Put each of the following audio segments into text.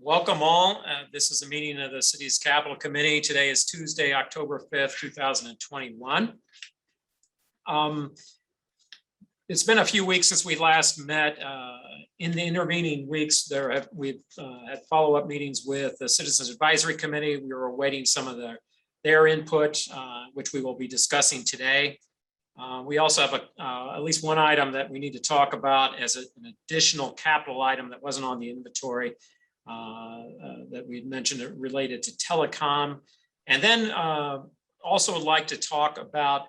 Welcome all. This is a meeting of the city's Capital Committee. Today is Tuesday, October 5th, 2021. It's been a few weeks since we last met. In the intervening weeks, we've had follow-up meetings with the Citizens Advisory Committee. We were awaiting some of their input, which we will be discussing today. We also have at least one item that we need to talk about as an additional capital item that wasn't on the inventory. That we mentioned related to telecom, and then also would like to talk about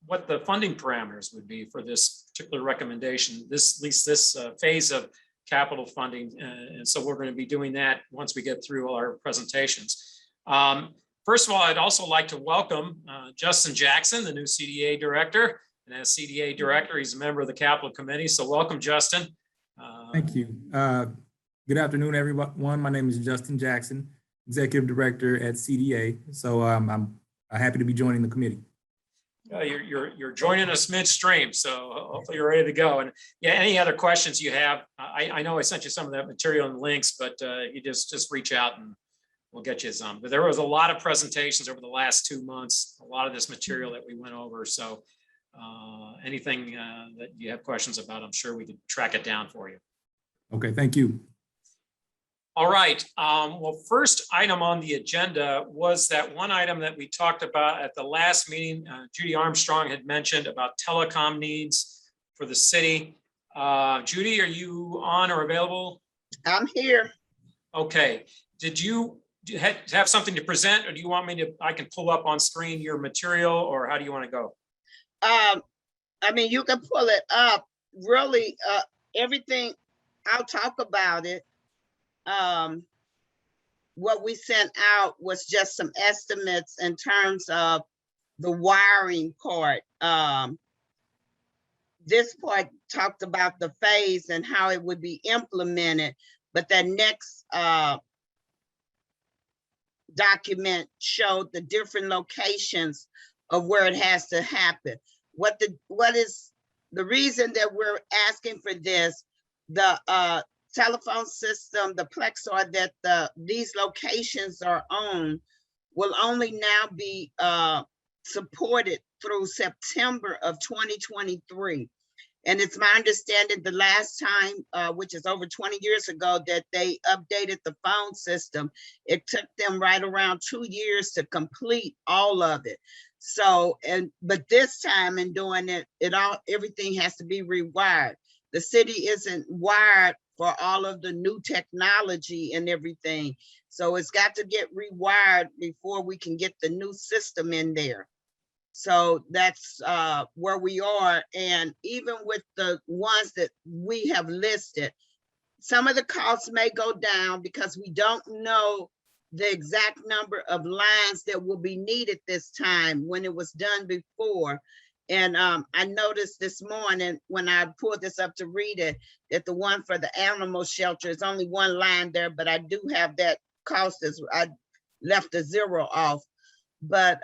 what the funding parameters would be for this particular recommendation, at least this phase of capital funding. And so we're going to be doing that once we get through our presentations. First of all, I'd also like to welcome Justin Jackson, the new CDA director. And as CDA director, he's a member of the Capital Committee. So welcome, Justin. Thank you. Good afternoon, everyone. My name is Justin Jackson, Executive Director at CDA. So I'm happy to be joining the committee. You're joining us midstream, so hopefully you're ready to go. And yeah, any other questions you have, I know I sent you some of that material and links, but you just reach out and we'll get you some. But there was a lot of presentations over the last 2 months, a lot of this material that we went over. So anything that you have questions about, I'm sure we could track it down for you. Okay, thank you. All right. Well, first item on the agenda was that one item that we talked about at the last meeting. Judy Armstrong had mentioned about telecom needs for the city. Judy, are you on or available? I'm here. Okay. Did you have something to present, or do you want me to? I can pull up on screen your material, or how do you want to go? I mean, you can pull it up. Really, everything. I'll talk about it. What we sent out was just some estimates in terms of the wiring part. This part talked about the phase and how it would be implemented, but that next document showed the different locations of where it has to happen. What is the reason that we're asking for this? The telephone system, the plexar that these locations are on will only now be supported through September of 2023. And it's my understanding the last time, which is over 20 years ago, that they updated the phone system. It took them right around 2 years to complete all of it. So, but this time in doing it, everything has to be rewired. The city isn't wired for all of the new technology and everything. So it's got to get rewired before we can get the new system in there. So that's where we are. And even with the ones that we have listed, some of the costs may go down because we don't know the exact number of lines that will be needed this time when it was done before. And I noticed this morning when I pulled this up to read it, that the one for the animal shelter is only one line there, but I do have that cost as I left a zero off. But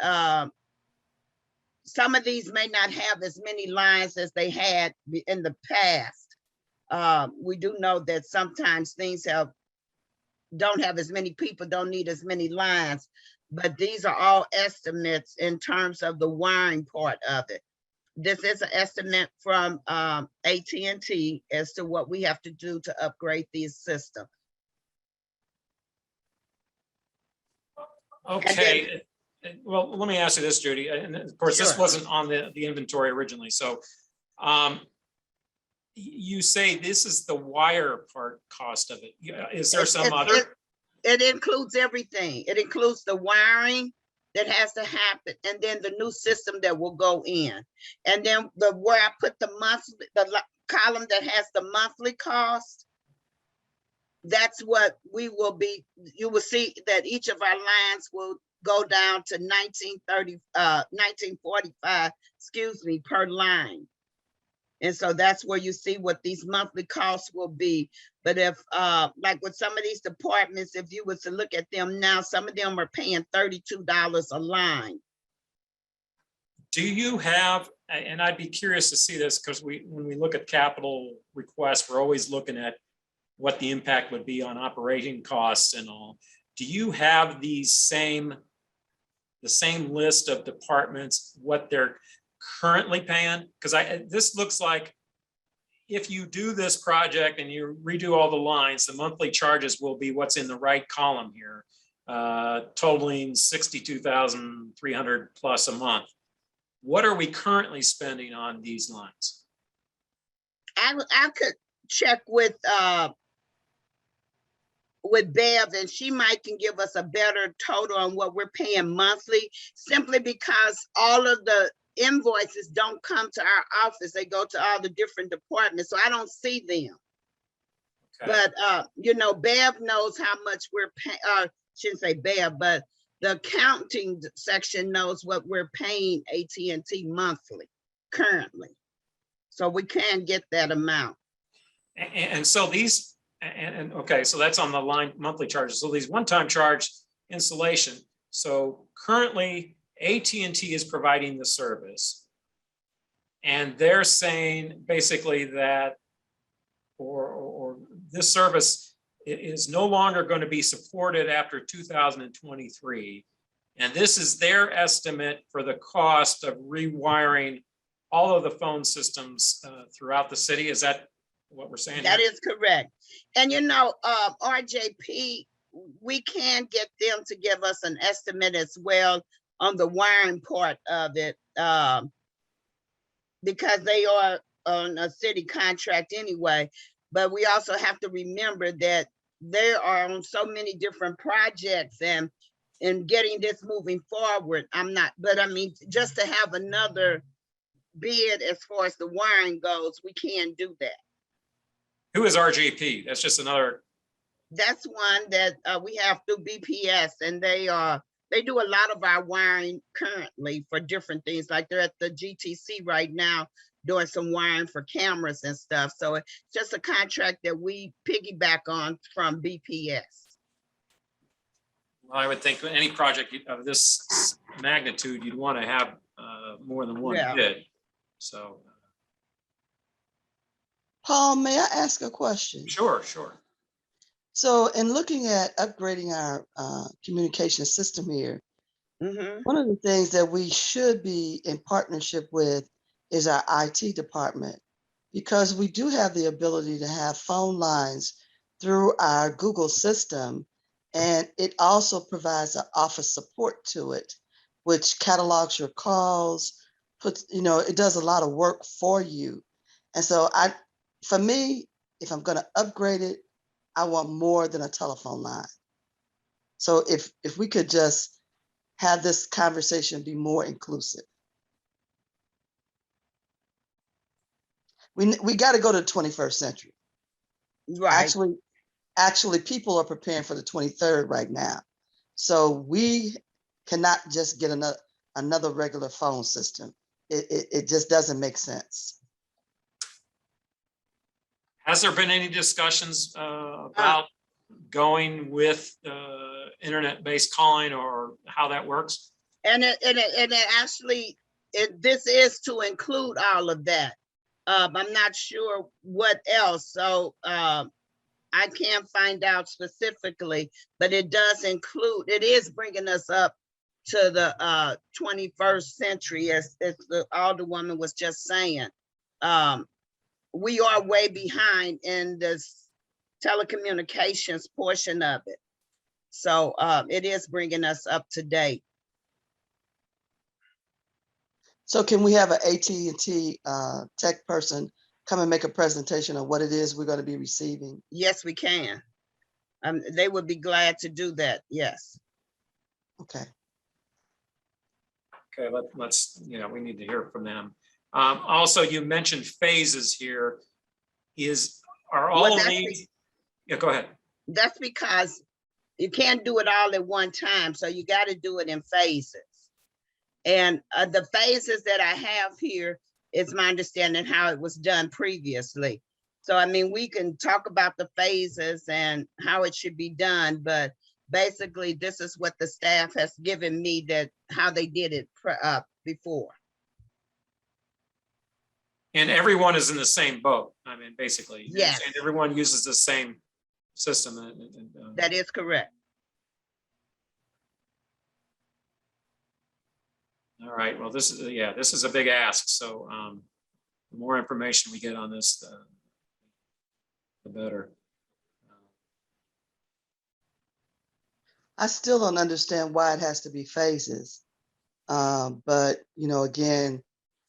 some of these may not have as many lines as they had in the past. We do know that sometimes things don't have as many people, don't need as many lines, but these are all estimates in terms of the wiring part of it. This is an estimate from AT&T as to what we have to do to upgrade these systems. Okay. Well, let me ask you this, Judy. And of course, sure. This wasn't on the inventory originally. So you say this is the wire part cost of it. Is there some other? It includes everything. It includes the wiring that has to happen, and then the new system that will go in, and then where I put the monthly, the column that has the monthly cost. That's what we will be. You will see that each of our lines will go down to 1945, excuse me, per line. And so that's where you see what these monthly costs will be. But if, like with some of these departments, if you was to look at them now, some of them are paying $32 a line. Do you have, and I'd be curious to see this because when we look at capital requests, we're always looking at what the impact would be on operating costs and all. Do you have the same list of departments, what they're currently paying? Because this looks like if you do this project and you redo all the lines, the monthly charges will be what's in the right column here, totaling 62,300 plus a month. What are we currently spending on these lines? I could check with Bev, and she might can give us a better total on what we're paying monthly, simply because all of the invoices don't come to our office. They go to all the different departments, so I don't see them. Okay. But you know, Bev knows how much we're paying. Shouldn't say Bev, but the accounting section knows what we're paying AT&T monthly currently, so we can get that amount. And so these, and okay, so that's on the line monthly charges. So these one-time charge installation. So currently AT&T is providing the service, and they're saying basically that, or this service is no longer going to be supported after 2023. And this is their estimate for the cost of rewiring all of the phone systems throughout the city. Is that what we're saying? That is correct. And you know, RJP, we can get them to give us an estimate as well on the wiring part of it, because they are on a city contract anyway. But we also have to remember that they are on so many different projects, and in getting this moving forward, but I mean, just to have another bid as far as the wiring goes, we can do that. Who is RGP? That's just another. That's one that we have through BPS, and they do a lot of our wiring currently for different things. Like they're at the GTC right now doing some wiring for cameras and stuff. So it's just a contract that we piggyback on from BPS. Well, I would think any project of this magnitude, you'd want to have more than one bid. So. Paul, may I ask a question? Sure. So in looking at upgrading our communication system here, one of the things that we should be in partnership with is our IT department, because we do have the ability to have phone lines through our Google system, and it also provides an office support to it, which catalogs your calls, it does a lot of work for you. And so for me, if I'm going to upgrade it, I want more than a telephone line. So if we could just have this conversation be more inclusive. We got to go to the 21st century. Right. Actually, people are preparing for the 23rd right now. So we cannot just get another regular phone system. It just doesn't make sense. Has there been any discussions about going with internet-based calling or how that works? And it actually, this is to include all of that. I'm not sure what else, so I can't find out specifically, but it does include, it is bringing us up to the 21st century, as the Alderwoman was just saying. We are way behind in this telecommunications portion of it. So it is bringing us up to date. So can we have an AT&T tech person come and make a presentation of what it is we're going to be receiving? Yes, we can. They would be glad to do that. Yes. Okay. Okay, let's, we need to hear from them. Also, you mentioned phases here. Are all of these? Yeah, go ahead. That's because you can't do it all at one time. So you got to do it in phases. And the phases that I have here is my understanding how it was done previously. So, I mean, we can talk about the phases and how it should be done, but basically this is what the staff has given me, that how they did it before. And everyone is in the same boat. I mean, basically. Yes. And everyone uses the same system. That is correct. All right, well, this is a big ask. So the more information we get on this, the better. I still don't understand why it has to be phases. But, you know, again,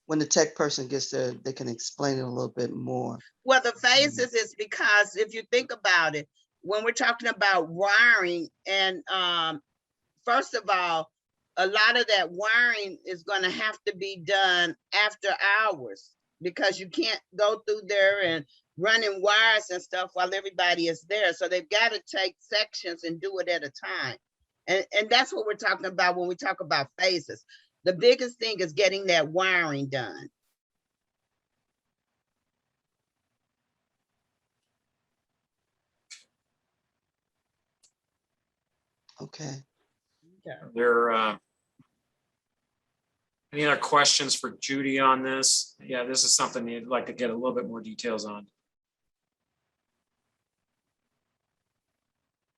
when the tech person gets there, they can explain it a little bit more. Well, the phases is because if you think about it, when we're talking about wiring, and first of all, a lot of that wiring is going to have to be done after hours, because you can't go through there and running wires and stuff while everybody is there. So they've got to take sections and do it at a time. And that's what we're talking about when we talk about phases. The biggest thing is getting that wiring done. Okay. Are there any other questions for Judy on this? Yeah, this is something you'd like to get a little bit more details on.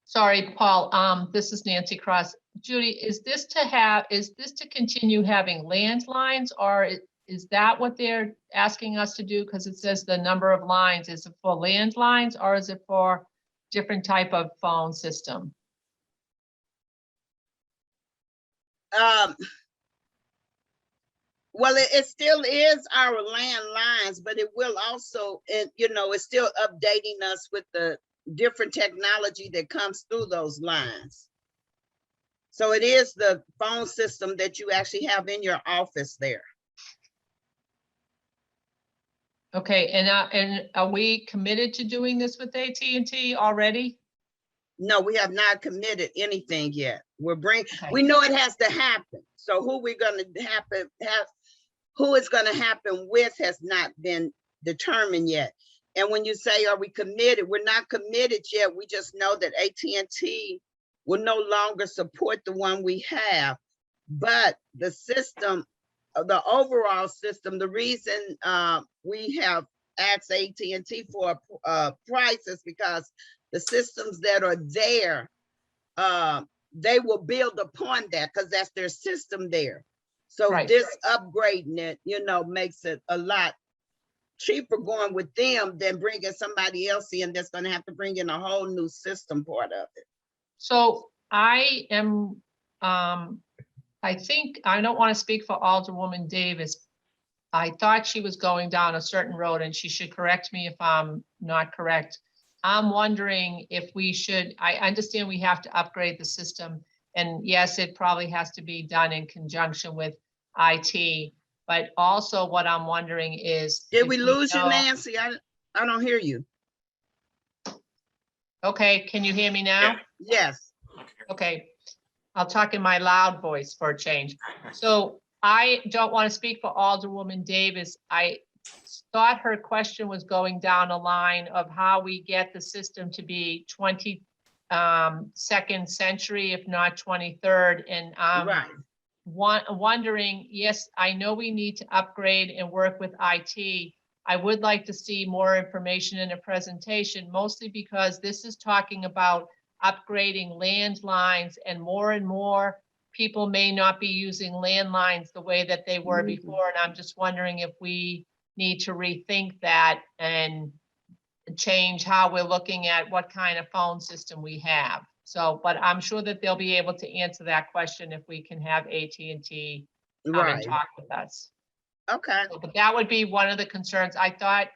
Sorry, Paul, this is Nancy Cross. Judy, is this to continue having landlines, or is that what they're asking us to do? Because it says the number of lines, is it for landlines or is it for different type of phone system? Well, it still is our landlines, but it will also, you know, it's still updating us with the different technology that comes through those lines. So it is the phone system that you actually have in your office there. Okay, and are we committed to doing this with AT&T already? No, we have not committed anything yet. Okay. We know it has to happen. So who it's gonna happen with has not been determined yet. And when you say, are we committed? We're not committed yet. We just know that AT&T will no longer support the one we have. But the system, the overall system, the reason we have asked AT&T for a price is because the systems that are there, they will build upon that because that's their system there. So Right. This upgrading it, you know, makes it a lot cheaper going with them than bringing somebody else in that's going to have to bring in a whole new system part of it. So I am, I think, I don't want to speak for Alderwoman Davis. I thought she was going down a certain road, and she should correct me if I'm not correct. I'm wondering if we should, I understand we have to upgrade the system, and yes, it probably has to be done in conjunction with IT. But also what I'm wondering is. Did we lose you, Nancy? I don't hear you. Okay, can you hear me now? Yes. Okay, I'll talk in my loud voice for a change. So I don't want to speak for Alderwoman Davis. I thought her question was going down a line of how we get the system to be 22nd century, if not 23rd. And Right. wondering, yes, I know we need to upgrade and work with IT. I would like to see more information in a presentation, mostly because this is talking about upgrading landlines, and more people may not be using landlines the way that they were before. And I'm just wondering if we need to rethink that and change how we're looking at what kind of phone system we have. So, but I'm sure that they'll be able to answer that question if we can have AT&T come and Right. talk with us. Okay. So, but that would be one of the concerns. I thought,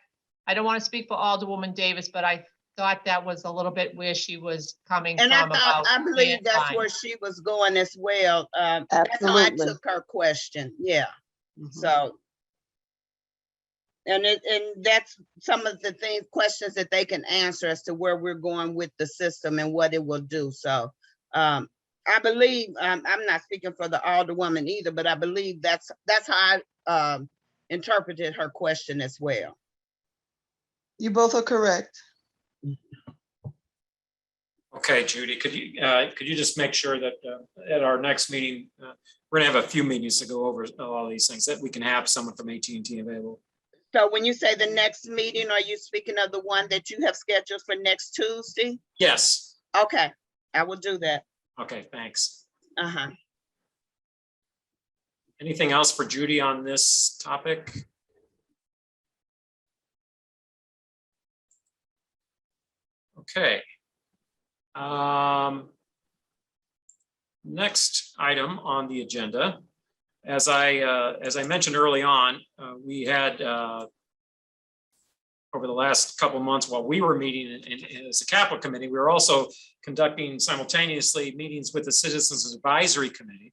I don't want to speak for Alderwoman Davis, but I thought that was a little bit where she was coming And from. I believe that's landline. where she was going as well. That's how I Absolutely. took her question. Yeah. Mhm. So, and that's some of the questions that they can answer as to where we're going with the system and what it will do. So, I believe, I'm not speaking for the Alderwoman either, but I believe that's how I interpreted her question as well. You both are correct. Okay, Judy, could you just make sure that at our next meeting, we're gonna have a few meetings to go over all these things, that we can have someone from AT&T available. So when you say the next meeting, are you speaking of the one that you have scheduled for next Tuesday? Yes. Okay, I will do that. Okay, thanks. Uh-huh. Anything else for Judy on this topic? Okay. Next item on the agenda, as I mentioned early on, we had over the last couple of months while we were meeting as a capital committee, we were also conducting simultaneously meetings with the Citizens Advisory Committee.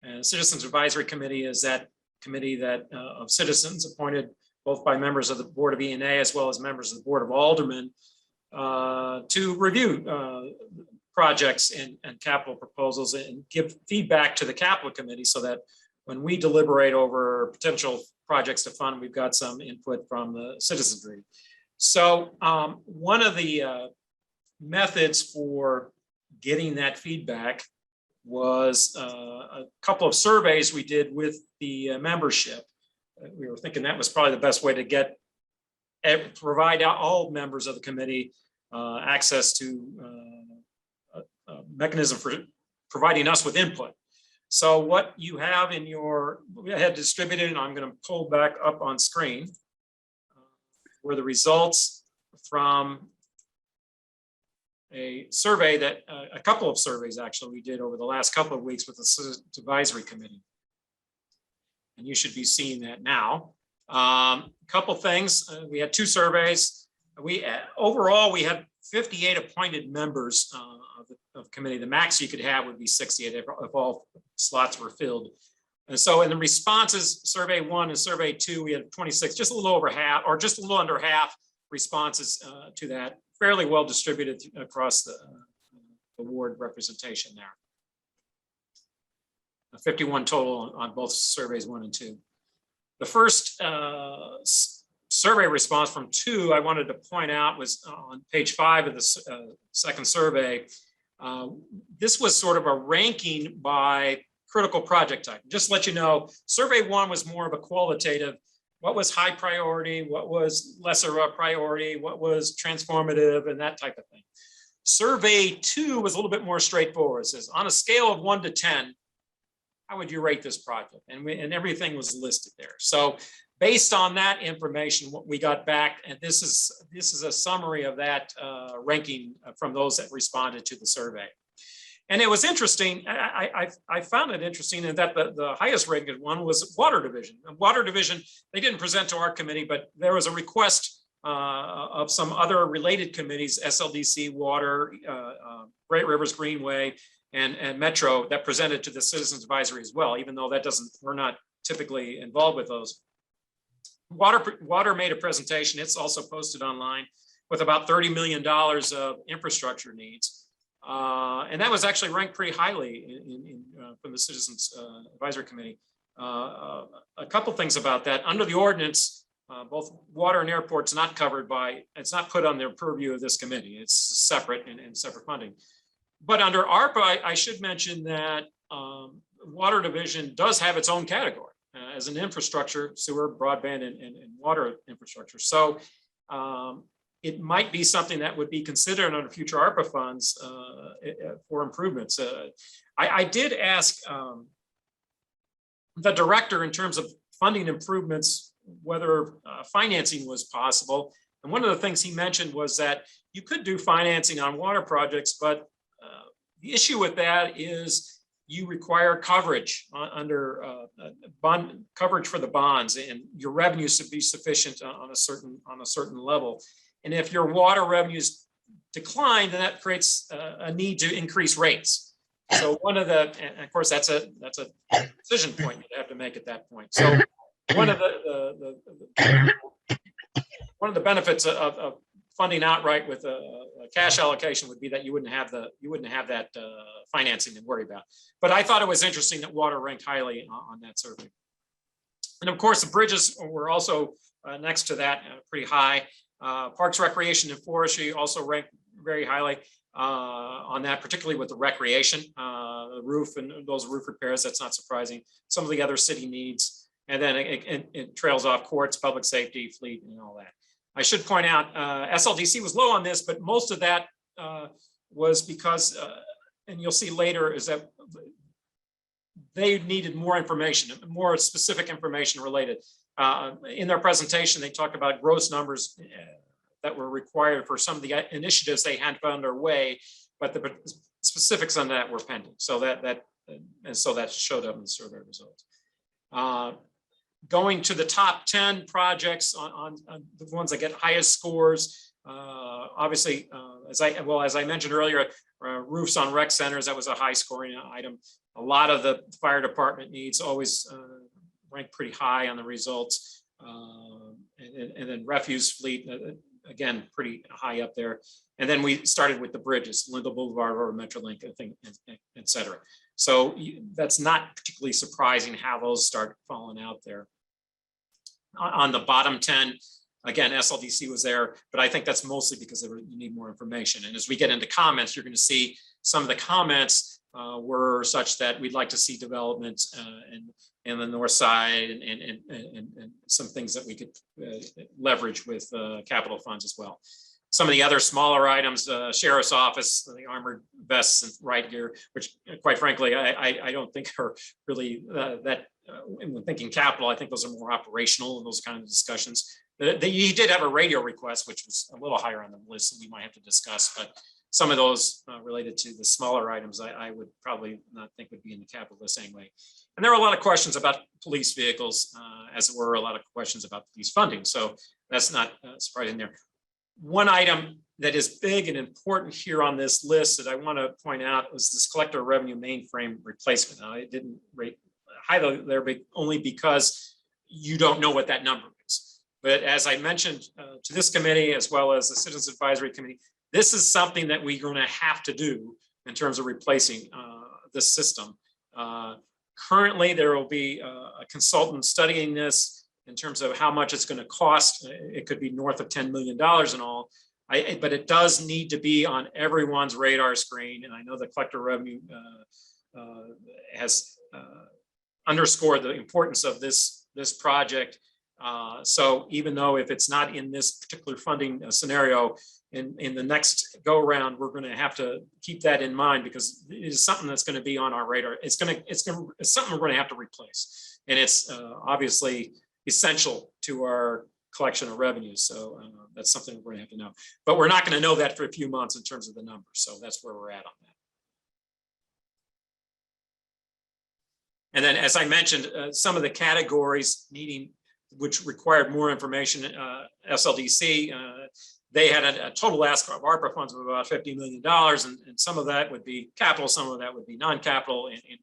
And Citizens Advisory Committee is that committee that of citizens appointed both by members of the Board of E&A as well as members of the Board of Aldermen to review projects and capital proposals and give feedback to the capital committee so that when we deliberate over potential projects to fund, we've got some input from the citizenry. So one of the methods for getting that feedback was a couple of surveys we did with the membership. We were thinking that was probably the best way to provide all members of the committee access to a mechanism for providing us with input. So what you have in we had distributed, and I'm going to pull back up on screen, were the results from a survey that, a couple of surveys actually we did over the last couple of weeks with the Citizens Advisory Committee. And you should be seeing that now. A couple things, we had two surveys. Overall, we had 58 appointed members of committee. The max you could have would be 68 if all slots were filled. And so in the responses, survey 1 and survey 2, we had 26, just a little over half, or just a little under half responses to that, fairly well distributed across the ward representation there. 51 total on both surveys 1 and 2. The first survey response from 2 I wanted to point out was on page 5 of the second survey. This was sort of a ranking by critical project type. Just to let you know, survey 1 was more of a qualitative. What was high priority? What was lesser a priority? What was transformative and that type of thing. Survey 2 was a little bit more straightforward. It says on a scale of 1 to 10, how would you rate this project? And everything was listed there. So based on that information, what we got back, and this is a summary of that ranking from those that responded to the survey. And it was interesting. I found it interesting in that the highest rated one was Water Division. Water Division, they didn't present to our committee, but there was a request of some other related committees, SLDC, Water, Great Rivers Greenway, and Metro, that presented to the Citizens Advisory as well, even though we're not typically involved with those. Water made a presentation. It's also posted online with about $30 million of infrastructure needs. And that was actually ranked pretty highly from the Citizens Advisory Committee. A couple things about that. Under the ordinance, both water and airports not covered by, it's not put on their purview of this committee. It's separate and separate funding. But under ARPA, I should mention that Water Division does have its own category as an infrastructure, sewer, broadband, and water infrastructure. So it might be something that would be considered under future ARPA funds for improvements. I did ask the director in terms of funding improvements, whether financing was possible. And one of the things he mentioned was that you could do financing on water projects, but the issue with that is you require coverage under bond coverage for the bonds, and your revenues should be sufficient on a certain level. And if your water revenues decline, then that creates a need to increase rates. So and of course, that's a decision point you have to make at that point. So one of the benefits of funding outright with a cash allocation would be that you wouldn't have that financing to worry about. But I thought it was interesting that water ranked highly on that survey. And of course, the bridges were also next to that, pretty high. Parks, Recreation, and Forestry also ranked very highly on that, particularly with the recreation, the roof and those roof repairs. That's not surprising. Some of the other city needs. And then it trails off courts, public safety, fleet, and all that. I should point out, SLDC was low on this, but most of that was because, and you'll see later, is that they needed more information, more specific information related. In their presentation, they talked about gross numbers that were required for some of the initiatives they had underway, but the specifics on that were pending. So that showed up in the survey results. Going to the top 10 projects on the ones that get highest scores, obviously, as I mentioned earlier, roofs on rec centers, that was a high scoring item. A lot of the fire department needs always rank pretty high on the results. And then refuse fleet, again, pretty high up there. And then we started with the bridges, Linda Boulevard or Metrolink, I think, et cetera. So that's not particularly surprising how those start falling out there. On the bottom 10, again, SLDC was there, but I think that's mostly because you need more information. And as we get into comments, you're going to see some of the comments were such that we'd like to see development in the north side and some things that we could leverage with capital funds as well. Some of the other smaller items, sheriff's office, the armored vests and riot gear, which quite frankly, I don't think are really when thinking capital, I think those are more operational and those kind of discussions. He did have a radio request, which was a little higher on the list that we might have to discuss, but some of those related to the smaller items, I would probably not think would be in the capital list anyway. And there were a lot of questions about police vehicles, as there were a lot of questions about police funding. So that's not surprising there. One item that is big and important here on this list that I want to point out was this collector revenue mainframe replacement. Now, I didn't highlight there only because you don't know what that number is. But as I mentioned to this committee, as well as the Citizens Advisory Committee, this is something that we're going to have to do in terms of replacing this system. Currently, there will be a consultant studying this in terms of how much it's going to cost. It could be north of $10 million and all, but it does need to be on everyone's radar screen. And I know the collector revenue has underscored the importance of this project. So even though if it's not in this particular funding scenario, in the next go around, we're going to have to keep that in mind because it is something that's going to be on our radar. It's something we're going to have to replace, and it's obviously essential to our collection of revenues. So that's something we're going to have to know. But we're not going to know that for a few months in terms of the numbers. So that's where we're at on that. And then, as I mentioned, some of the categories which required more information, SLDC, they had a total ask of ARPA funds of about $50 million, and some of that would be capital, some of that would be non-capital. And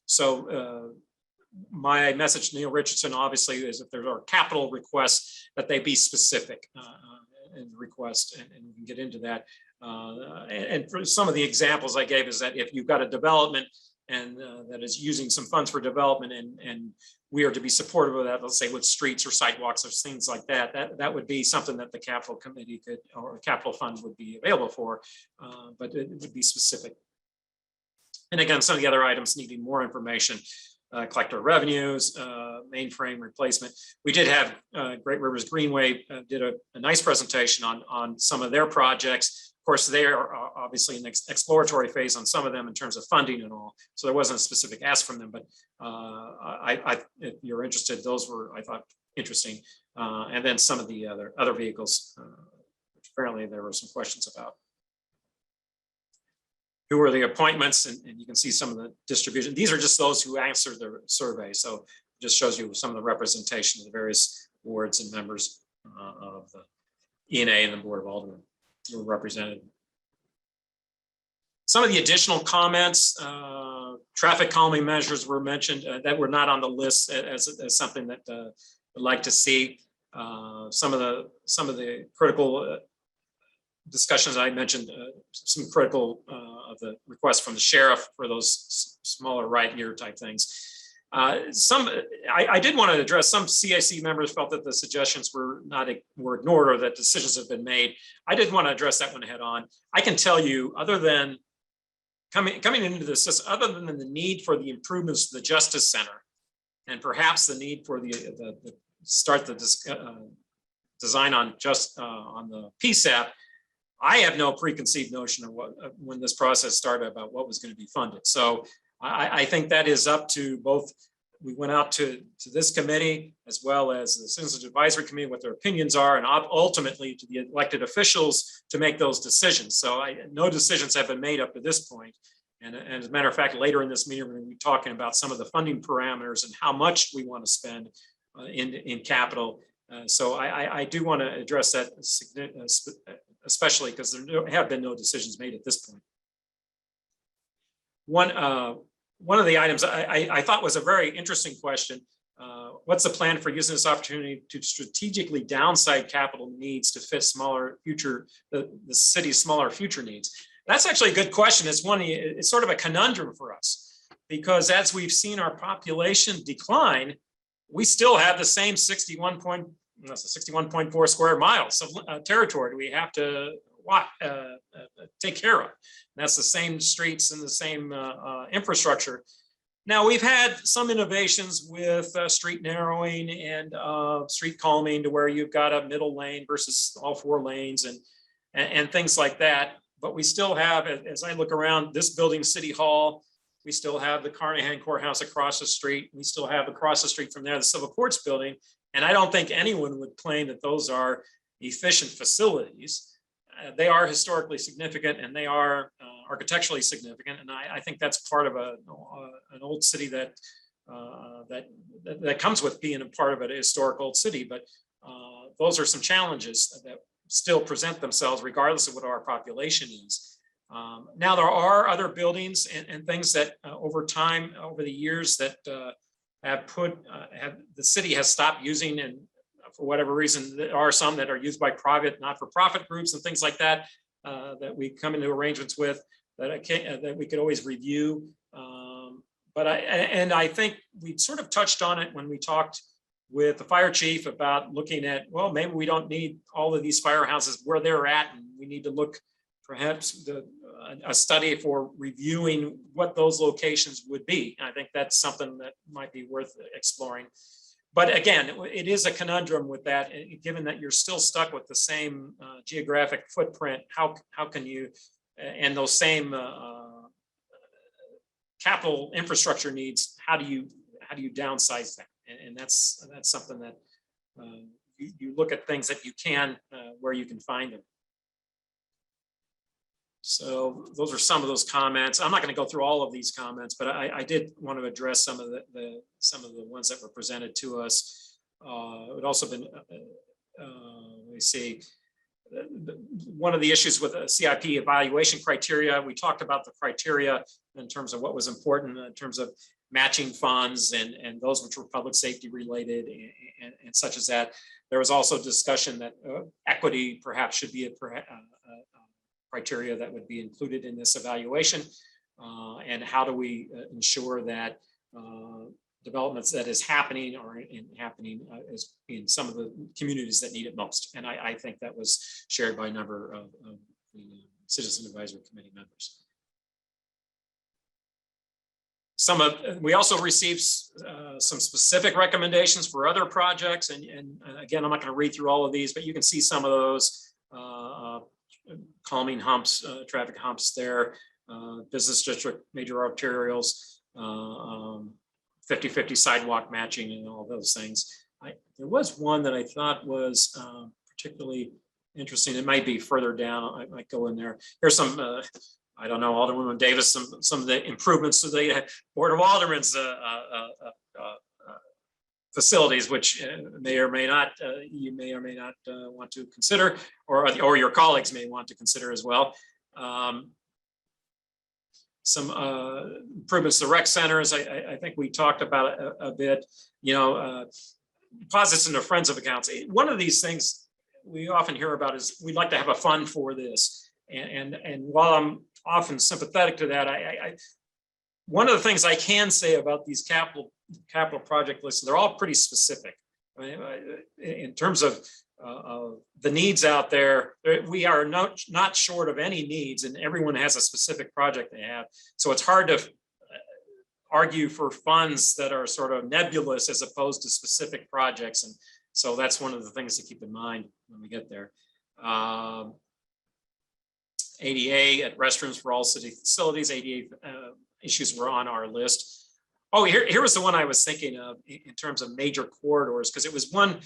so my message to Neil Richardson, obviously, is if there are capital requests, that they be specific in the request, and we can get into that. And for some of the examples I gave is that if you've got a development and that is using some funds for development and we are to be supportive of that, let's say with streets or sidewalks or things like that, that would be something that the capital committee could, or capital funds would be available for, but it would be specific. And again, some of the other items needing more information, collector revenues, mainframe replacement. We did have Great Rivers Greenway did a nice presentation on some of their projects. Of course, they are obviously in the exploratory phase on some of them in terms of funding and all. So there wasn't a specific ask from them, but if you're interested, those were, I thought, interesting. And then some of the other vehicles, which apparently there were some questions about. Who were the appointments? And you can see some of the distribution. These are just those who answered the survey. So it just shows you some of the representation of the various boards and members of the ENA and the Board of Aldermen were represented. Some of the additional comments, traffic calming measures were mentioned that were not on the list as something that would like to see. Some of the critical discussions I mentioned, some critical of the requests from the sheriff for those smaller right ear type things. I did want to address some CIC members felt that the suggestions were ignored or that decisions have been made. I did want to address that one head on. I can tell you, other than coming into this, other than the need for the improvements to the Justice Center, and perhaps the need for the start the design on just on the PSAP, I have no preconceived notion of what when this process started about what was going to be funded. So I think that is up to both. We went out to this committee as well as the Citizens Advisory Committee, what their opinions are, and ultimately to the elected officials to make those decisions. So no decisions have been made up to this point. And as a matter of fact, later in this meeting, we're going to be talking about some of the funding parameters and how much we want to spend in capital. So I do want to address that, especially because there have been no decisions made at this point. One of the items I thought was a very interesting question. What's the plan for using this opportunity to strategically downside capital needs to fit smaller future, the city's smaller future needs? That's actually a good question. It's sort of a conundrum for us, because as we've seen our population decline, we still have the same 61.4 square miles of territory we have to take care of. And that's the same streets and the same infrastructure. Now, we've had some innovations with street narrowing and street calming to where you've got a middle lane versus all 4 lanes and things like that. But we still have, as I look around this building, City Hall, we still have the Carnahan Courthouse across the street. We still have across the street from there, the Civil Courts building. And I don't think anyone would claim that those are efficient facilities. They are historically significant and they are architecturally significant. And I think that's part of an old city that comes with being a part of a historic old city. But those are some challenges that still present themselves regardless of what our population is. Now, there are other buildings and things that over time, over the years that the city has stopped using, and for whatever reason, there are some that are used by private, not-for-profit groups and things like that, that we come into arrangements with that we could always review. But I think we sort of touched on it when we talked with the fire chief about looking at, well, maybe we don't need all of these firehouses where they're at, and we need to look perhaps a study for reviewing what those locations would be. And I think that's something that might be worth exploring. But again, it is a conundrum with that, given that you're still stuck with the same geographic footprint. How can you, and those same capital infrastructure needs, how do you downsize that? And that's something that you look at things that you can, where you can find them. So those are some of those comments. I'm not going to go through all of these comments, but I did want to address some of the ones that were presented to us. It also been, let me see, one of the issues with the CIP evaluation criteria, we talked about the criteria in terms of what was important in terms of matching funds and those which were public safety related and such as that. There was also discussion that equity perhaps should be a criteria that would be included in this evaluation, and how do we ensure that developments that is happening or happening is in some of the communities that need it most. And I think that was shared by a number of the Citizen Advisory Committee members. We also received some specific recommendations for other projects, and again, I'm not going to read through all of these, but you can see some of those. Calming humps, traffic humps there, business district, major arterials, 50-50 sidewalk matching and all those things. There was one that I thought was particularly interesting. It might be further down. I might go in there. Here's some, I don't know, Alderwoman Davis, some of the improvements to the Board of Aldermen's facilities, which may or may not, you may or may not want to consider, or your colleagues may want to consider as well. Some improvements to rec centers. I think we talked about a bit, deposits into friends of accounts. One of these things we often hear about is we'd like to have a fund for this. And while I'm often sympathetic to that, one of the things I can say about these capital project lists, they're all pretty specific. I mean, in terms of the needs out there, we are not short of any needs, and everyone has a specific project they have. So it's hard to argue for funds that are sort of nebulous as opposed to specific projects. And so that's one of the things to keep in mind when we get there. ADA at restrooms for all city facilities, ADA issues were on our list. Oh, here was the one I was thinking of in terms of major corridors, because it was one,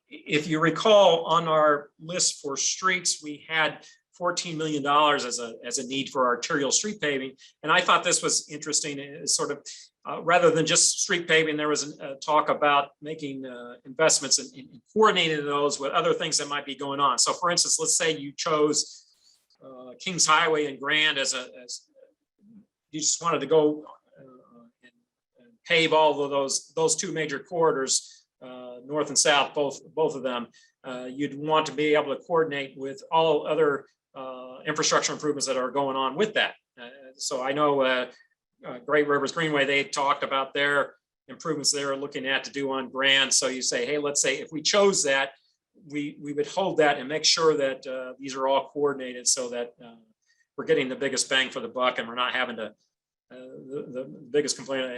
if you recall, on our list for streets, we had $14 million as a need for arterial street paving. And I thought this was interesting, sort of, rather than just street paving, there was a talk about making investments in coordinating those with other things that might be going on. So for instance, let's say you chose Kings Highway and Grand as you just wanted to go and pave all of those two major corridors, north and south, both of them. You'd want to be able to coordinate with all other infrastructure improvements that are going on with that. So I know Great Rivers Greenway, they talked about their improvements they're looking at to do on Grand. So you say, hey, let's say if we chose that, we would hold that and make sure that these are all coordinated so that we're getting the biggest bang for the buck, and we're not having to, the biggest complaint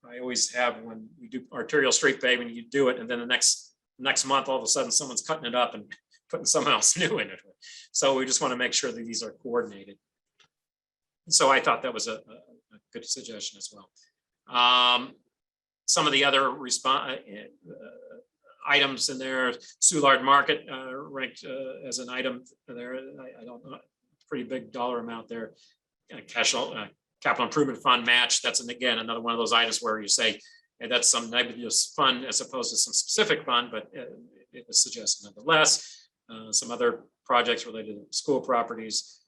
I always have when we do arterial street paving, you do it, and then the next month, all of a sudden someone's cutting it up and putting something else new in it. So we just want to make sure that these are coordinated. So I thought that was a good suggestion as well. Some of the other items in there, Soulard Market ranked as an item there. I don't know, pretty big dollar amount there. Capital Improvement Fund match. That's again another one of those items where you say, hey, that's some nebulous fund as opposed to some specific fund, but it was suggested nonetheless. Some other projects related to school properties,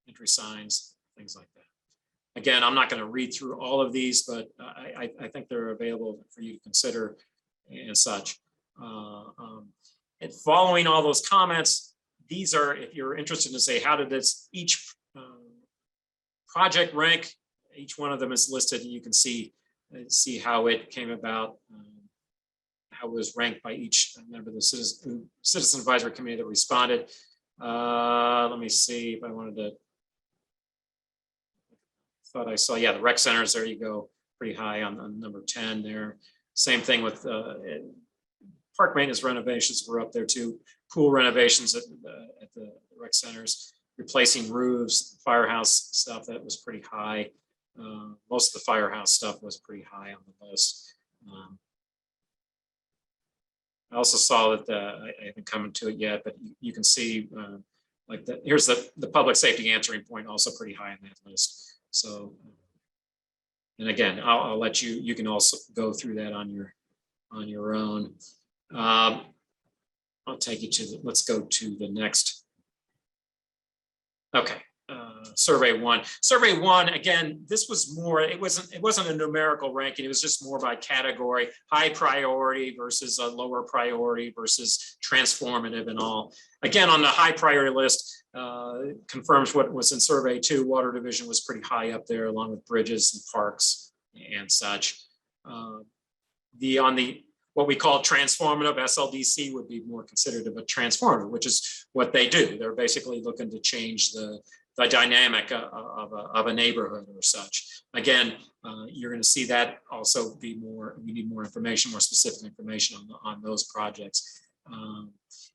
entry signs, things like that. Again, I'm not going to read through all of these, but I think they're available for you to consider and such. And following all those comments, these are, if you're interested to say, how did this each project rank? Each one of them is listed, and you can see how it came about, how it was ranked by each member of the Citizen Advisory Committee that responded. Let me see if I wanted to. Thought I saw, yeah, the rec centers, there you go, pretty high on number 10 there. Same thing with park maintenance renovations were up there too. Pool renovations at the rec centers, replacing roofs, firehouse stuff, that was pretty high. Most of the firehouse stuff was pretty high on the list. I also saw that I haven't come to it yet, but you can see like here's the public safety answering point, also pretty high on that list. So, and again, I'll let you can also go through that on your own. I'll take you to let's go to the next. Okay, survey one. Survey one, again, this was more, it wasn't a numerical ranking, it was just more by category, high priority versus a lower priority versus transformative and all. Again, on the high priority list, confirms what was in survey two. Water division was pretty high up there, along with bridges and parks and such. On the what we call transformative, SLDC would be more considered of a transformative, which is what they do. They're basically looking to change the dynamic of a neighborhood or such. Again, you're going to see that also be more. We need more information, more specific information on those projects.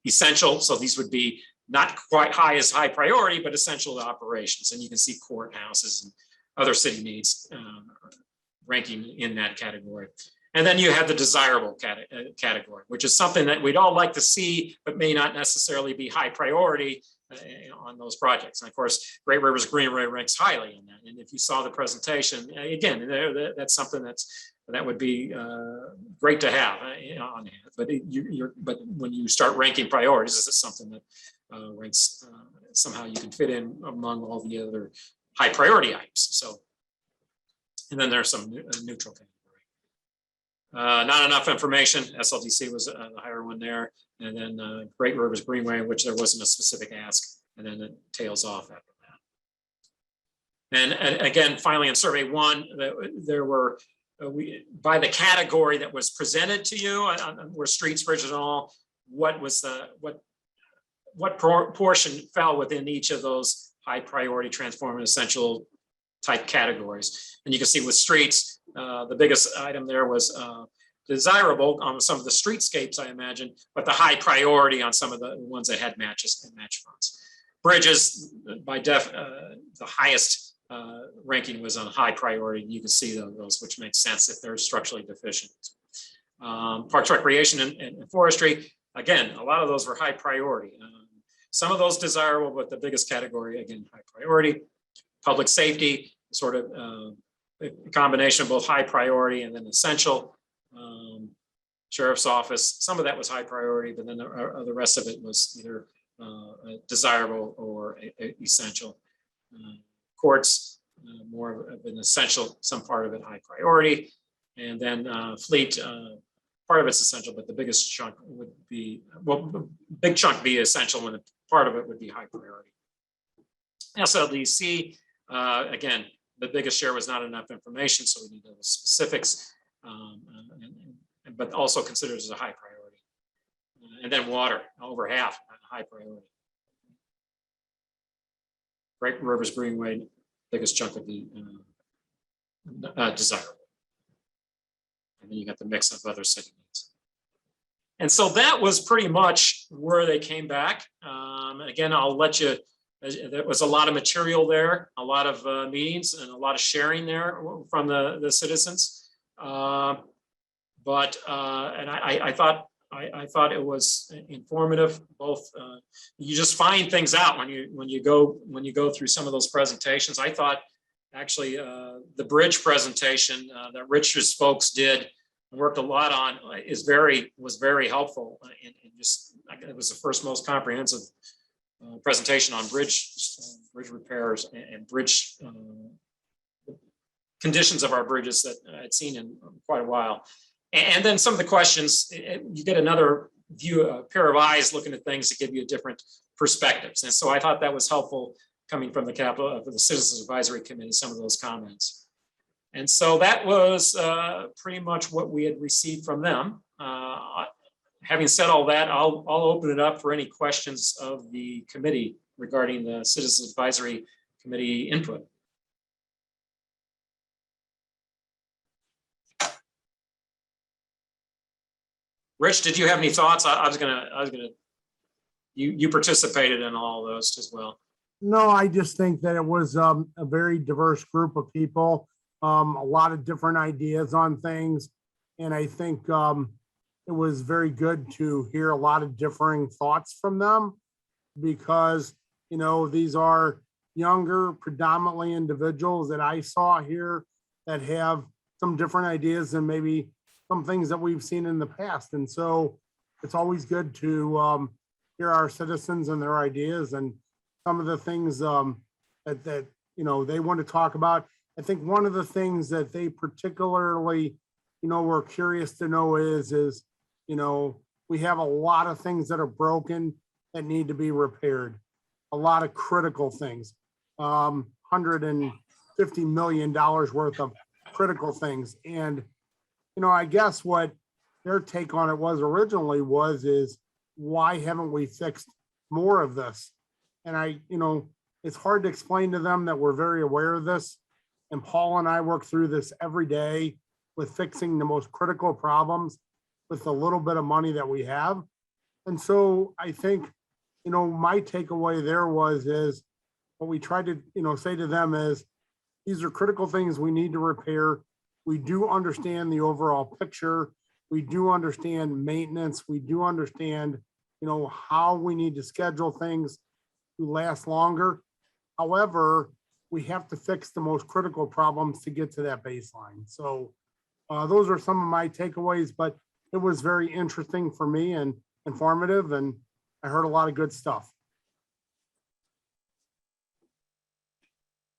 Essential. So these would be not quite high as high priority, but essential to operations. And you can see courthouses and other city needs ranking in that category. And then you have the desirable category, which is something that we'd all like to see, but may not necessarily be high priority on those projects. And of course, Great Rivers Greenway ranks highly in that. And if you saw the presentation, again, that's something that would be great to have on hand. But when you start ranking priorities, this is something that ranks somehow you can fit in among all the other high priority items. So, and then there's some neutral category. Not enough information. SLDC was the higher one there, and then Great Rivers Greenway, which there wasn't a specific ask, and then it tails off after that. And again, finally, in survey one, there were by the category that was presented to you, were streets, bridges, and all. What was what portion fell within each of those high priority, transformative, essential type categories. And you can see with streets, the biggest item there was desirable on some of the streetscapes, I imagine, but the high priority on some of the ones that had match funds. Bridges, the highest ranking was on high priority. You can see those, which makes sense if they're structurally deficient. Parks, recreation, and forestry, again, a lot of those were high priority. Some of those desirable, but the biggest category, again, high priority. Public safety, sort of a combination of both high priority and then essential. Sheriff's office, some of that was high priority, but then the rest of it was either desirable or essential. Courts, more of an essential, some part of it high priority. And then fleet, part of it's essential, but the biggest chunk would be, well, big chunk be essential when part of it would be high priority. SLDC, again, the biggest share was not enough information, so we need those specifics, but also considered as a high priority. And then water, over half, high priority. Great Rivers Greenway, biggest chunk would be desirable. And then you got the mix of other city needs. And so that was pretty much where they came back. Again, I'll let you, there was a lot of material there, a lot of meetings and a lot of sharing there from the citizens. And I thought it was informative. Both you just find things out when you go through some of those presentations. I thought actually the bridge presentation that Richard's folks did and worked a lot on was very helpful, and just it was the first most comprehensive presentation on bridge repairs and bridge conditions of our bridges that I'd seen in quite a while. And then some of the questions, you get another view, a pair of eyes looking at things to give you different perspectives. And so I thought that was helpful coming from the for the Citizens Advisory Committee, some of those comments. And so that was pretty much what we had received from them. Having said all that, I'll open it up for any questions of the committee regarding the Citizens Advisory Committee input. Rich, did you have any thoughts? I was gonna. You participated in all of those as well. No, I just think that it was a very diverse group of people, a lot of different ideas on things, and I think it was very good to hear a lot of differing thoughts from them, because these are younger, predominantly individuals that I saw here that have some different ideas than maybe some things that we've seen in the past. And so it's always good to hear our citizens and their ideas and some of the things that they want to talk about. I think one of the things that they particularly, were curious to know is, we have a lot of things that are broken that need to be repaired. A lot of critical things, $150 million worth of critical things. And I guess what their take on it was originally is why haven't we fixed more of this? And it's hard to explain to them that we're very aware of this. And Paul and I work through this every day with fixing the most critical problems with the little bit of money that we have. And so I think, my takeaway there is what we tried to, say to them is, these are critical things we need to repair. We do understand the overall picture. We do understand maintenance. We do understand, how we need to schedule things to last longer. However, we have to fix the most critical problems to get to that baseline. So those are some of my takeaways, but it was very interesting for me and informative, and I heard a lot of good stuff.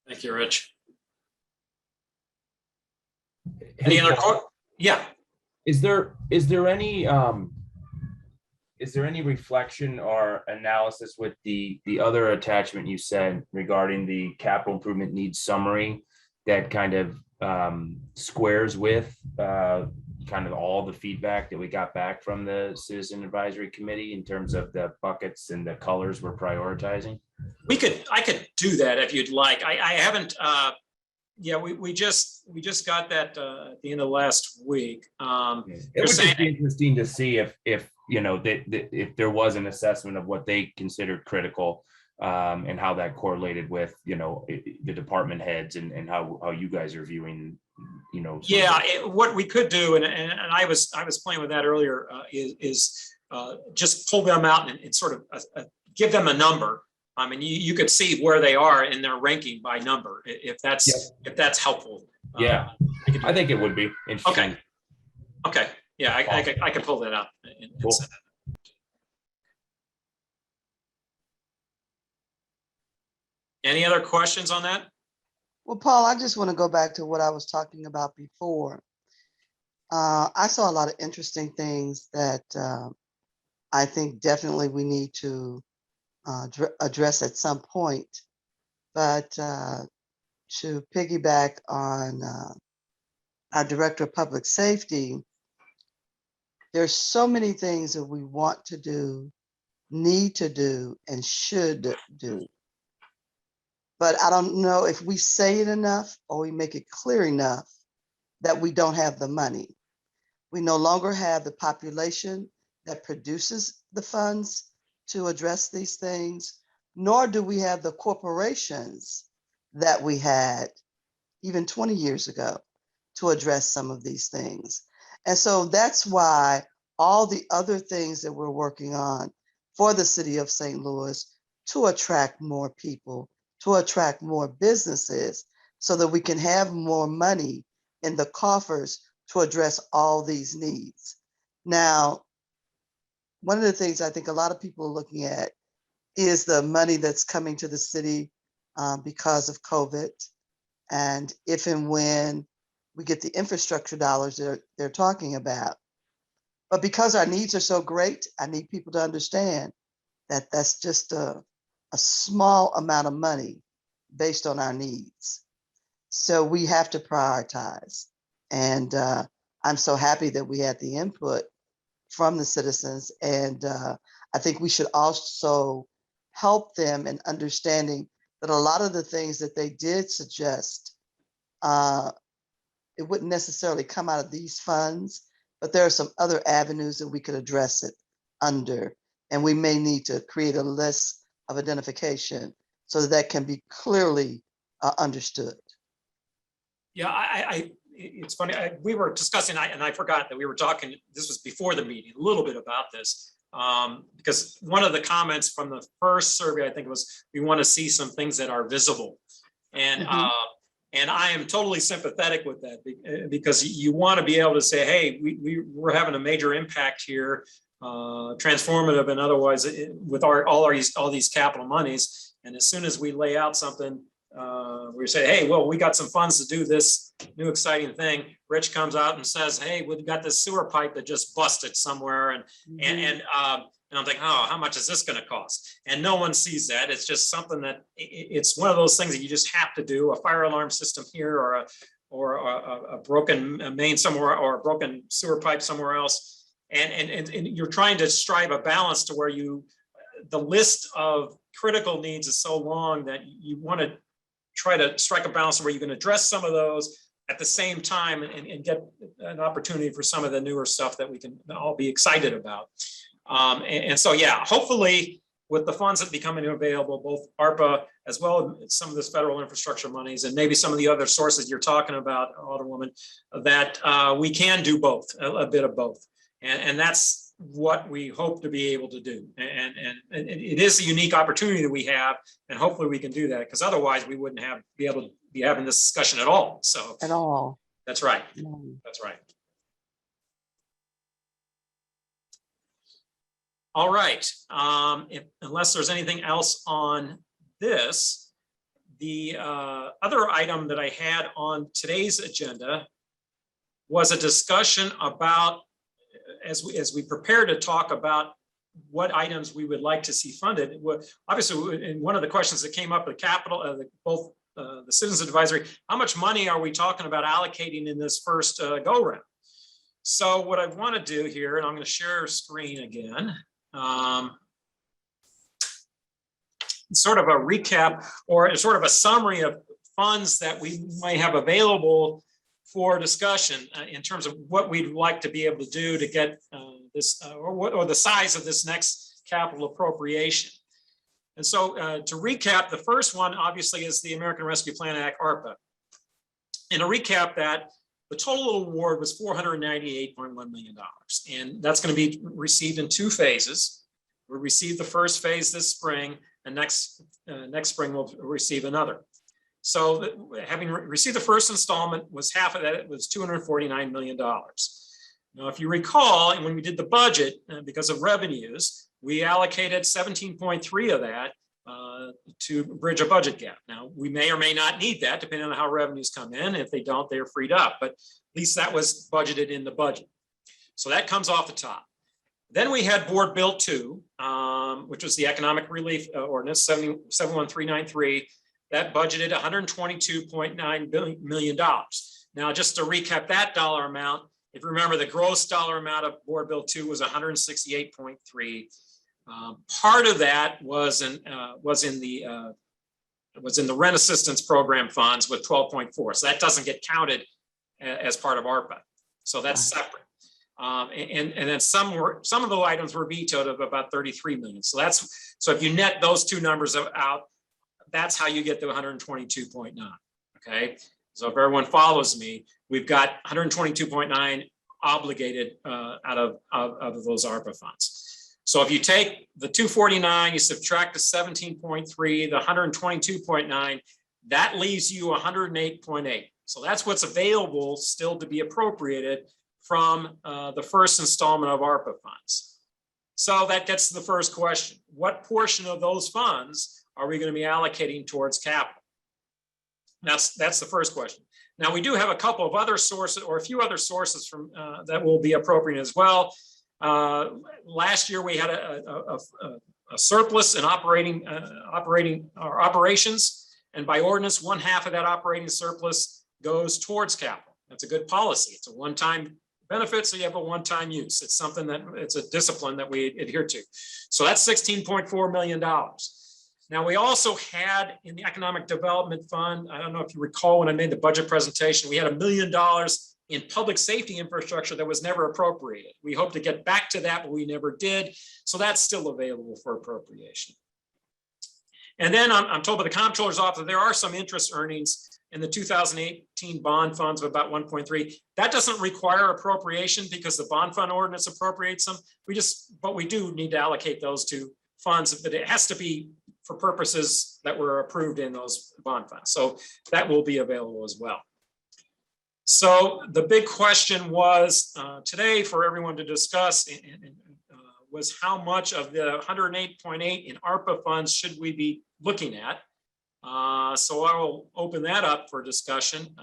Thank you, Rich. Any other quote? Yeah. Is there any reflection or analysis with the other attachment you said regarding the capital improvement needs summary that kind of squares with kind of all the feedback that we got back from the Citizen Advisory Committee in terms of the buckets and the colors we're prioritizing? I could do that if you'd like. I haven't Yeah, we just got that at the end of last week. It would just be interesting to see if you know, if there was an assessment of what they considered critical, and how that correlated with, you know, the department heads and how you guys are viewing, you know. Yeah, what we could do, and I was playing with that earlier, is just pull them out and sort of give them a number. I mean, you could see where they are in their ranking by number, if that's helpful. Yeah, I think it would be interesting. Okay. Yeah, I can pull that up. Cool. Any other questions on that? Well, Paul, I just want to go back to what I was talking about before. I saw a lot of interesting things that I think definitely we need to address at some point. But to piggyback on our Director of Public Safety, there's so many things that we want to do, need to do, and should do. But I don't know if we say it enough or we make it clear enough that we don't have the money. We no longer have the population that produces the funds to address these things, nor do we have the corporations that we had even 20 years ago to address some of these things. And so that's why all the other things that we're working on for the city of St. Louis to attract more people, to attract more businesses, so that we can have more money in the coffers to address all these needs. Now, one of the things I think a lot of people are looking at is the money that's coming to the city because of COVID, and if and when we get the infrastructure dollars they're talking about. But because our needs are so great, I need people to understand that that's just a small amount of money based on our needs. So we have to prioritize. And I'm so happy that we had the input from the citizens. And I think we should also help them in understanding that a lot of the things that they did suggest, it wouldn't necessarily come out of these funds, but there are some other avenues that we could address it under. And we may need to create a list of identification so that can be clearly understood. Yeah, it's funny. We were discussing, and I forgot that we were talking, this was before the meeting, a little bit about this. Because one of the comments from the first survey, I think, was we want to see some things that are visible. And and I am totally sympathetic with that, because you want to be able to say, hey, we're having a major impact here, transformative and otherwise, with all these capital monies. And as soon as we lay out something, we say, hey, well, we got some funds to do this new exciting thing. Rich comes out and says, hey, we've got this sewer pipe that just busted somewhere. And I'm thinking, oh, how much is this going to cost? And no one sees that. It's just something that it's one of those things that you just have to do. A fire alarm system here, or a broken main somewhere, or a broken sewer pipe somewhere else. And you're trying to strive a balance to where the list of critical needs is so long that you want to try to strike a balance where you can address some of those at the same time and get an opportunity for some of the newer stuff that we can all be excited about. And so, yeah, hopefully with the funds that becoming available, both ARPA as well as some of this federal infrastructure monies, and maybe some of the other sources you're talking about, Alderwoman, that we can do both, a bit of both. And that's what we hope to be able to do. And it is a unique opportunity that we have, and hopefully we can do that, because otherwise we wouldn't be able to be having this discussion at all. So At all. That's right. No. That's right. All right. Unless there's anything else on this, the other item that I had on today's agenda was a discussion about, as we prepare to talk about what items we would like to see funded. Obviously, in one of the questions that came up at Capitol, both the Citizens Advisory, how much money are we talking about allocating in this first go round? So what I want to do here, and I'm going to share screen again, sort of a recap or sort of a summary of funds that we might have available for discussion in terms of what we'd like to be able to do to get this, or the size of this next capital appropriation. And so to recap, the first one obviously is the American Rescue Plan Act, ARPA. And to recap that, the total award was $498.1 million. And that's going to be received in 2 phases. We'll receive the first phase this spring, and next spring we'll receive another. So having received the first installment, was half of that, it was $249 million. Now, if you recall, and when we did the budget, because of revenues, we allocated 17.3 of that to bridge a budget gap. Now, we may or may not need that, depending on how revenues come in. If they don't, they're freed up, but at least that was budgeted in the budget. So that comes off the top. Then we had Board Bill 2, which was the Economic Relief Ordinance 71393. That budgeted $122.9 million. Now, just to recap that dollar amount, if you remember, the gross dollar amount of Board Bill 2 was 168.3. Part of that was in the rent assistance program funds with 12.4. So that doesn't get counted as part of ARPA. So that's separate. And then some of the items were vetoed of about 33 million. So if you net those 2 numbers out, that's how you get the 122.9. Okay. So if everyone follows me, we've got 122.9 obligated out of those ARPA funds. So if you take the 249, you subtract the 17.3, the 122.9, that leaves you 108.8. So that's what's available still to be appropriated from the first installment of ARPA funds. So that gets to the first question. What portion of those funds are we going to be allocating towards capital? That's the first question. Now, we do have a couple of other sources, or a few other sources from that will be appropriate as well. Last year, we had a surplus in operations, and by ordinance, 1/2 of that operating surplus goes towards capital. That's a good policy. It's a one-time benefit, so you have a one-time use. It's something that it's a discipline that we adhere to. So that's $16.4 million. Now, we also had in the Economic Development Fund, I don't know if you recall when I made the budget presentation, we had $1 million in public safety infrastructure that was never appropriated. We hope to get back to that, but we never did. So that's still available for appropriation. And then I'm told by the comptroller's office, there are some interest earnings in the 2018 bond funds of about 1.3. That doesn't require appropriation because the bond fund ordinance appropriates them. But we do need to allocate those to funds, but it has to be for purposes that were approved in those bond funds. So that will be available as well. So the big question was today for everyone to discuss was how much of the 108.8 in ARPA funds should we be looking at? So I will open that up for discussion.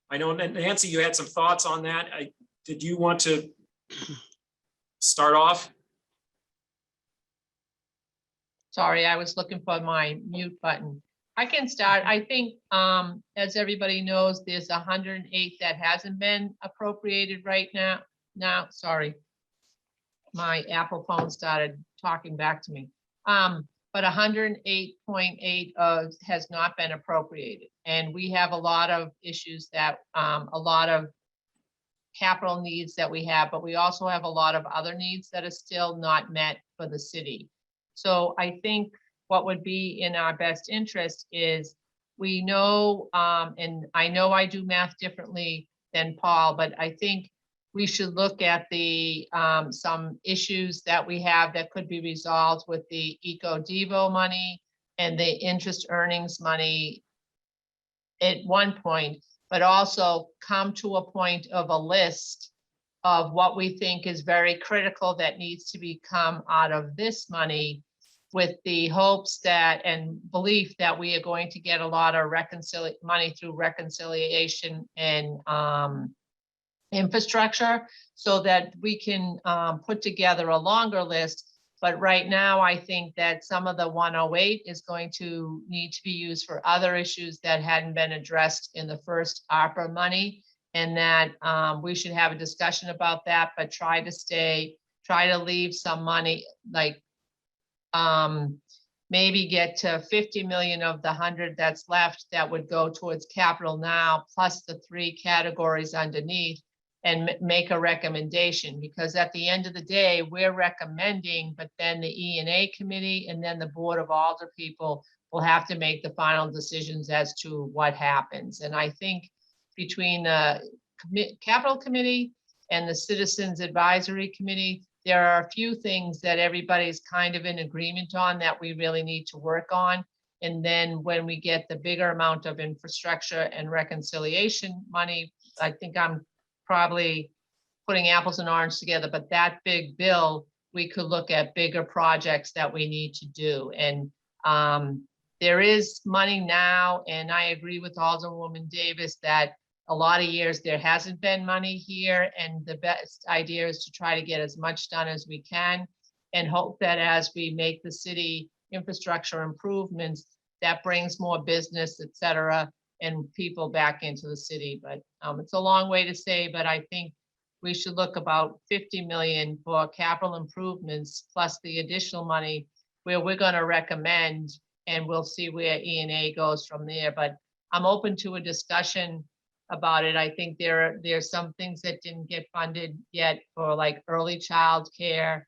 I know, Nancy, you had some thoughts on that. Did you want to start off? Sorry, I was looking for my mute button. I can start. I think, as everybody knows, there's 108 that hasn't been appropriated right now. Sorry, my Apple phone started talking back to me. But 108.8 has not been appropriated. And we have a lot of issues that, a lot of capital needs that we have, but we also have a lot of other needs that are still not met for the city. So I think what would be in our best interest is we know, and I know I do math differently than Paul, but I think we should look at the some issues that we have that could be resolved with the Eco-Devo money and the interest earnings money at one point, but also come to a point of a list of what we think is very critical that needs to become out of this money, with the hopes that and belief that we are going to get a lot of money through reconciliation and infrastructure, so that we can put together a longer list. But right now, I think that some of the 108 is going to need to be used for other issues that hadn't been addressed in the first ARPA money, and that we should have a discussion about that, but try to leave some money, like maybe get to 50 million of the 100 that's left that would go towards capital now, plus the 3 categories underneath, and make a recommendation, because at the end of the day, we're recommending, but then the E&A committee and then the Board of Alder people will have to make the final decisions as to what happens. And I think between the capital committee and the Citizens Advisory Committee, there are a few things that everybody's kind of in agreement on that we really need to work on. And then when we get the bigger amount of infrastructure and reconciliation money, I think I'm probably putting apples and oranges together, but that big bill, we could look at bigger projects that we need to do. And there is money now, and I agree with Alderwoman Davis that a lot of years there hasn't been money here, and the best idea is to try to get as much done as we can and hope that as we make the city infrastructure improvements, that brings more business, et cetera, and people back into the city. But it's a long way to say, but I think we should look about 50 million for capital improvements plus the additional money where we're going to recommend, and we'll see where E&A goes from there. But I'm open to a discussion about it. I think there's some things that didn't get funded yet for like early child care,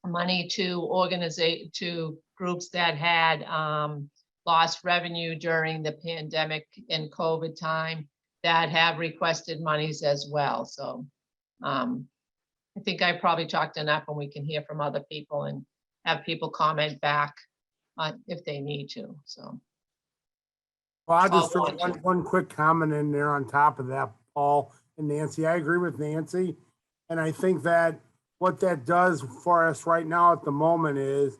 money to groups that had lost revenue during the pandemic and COVID time that have requested monies as well. So I think I probably talked enough, and we can hear from other people and have people comment back if they need to. So. Well, I'll just throw one quick comment in there on top of that, Paul and Nancy. I agree with Nancy. And I think that what that does for us right now at the moment is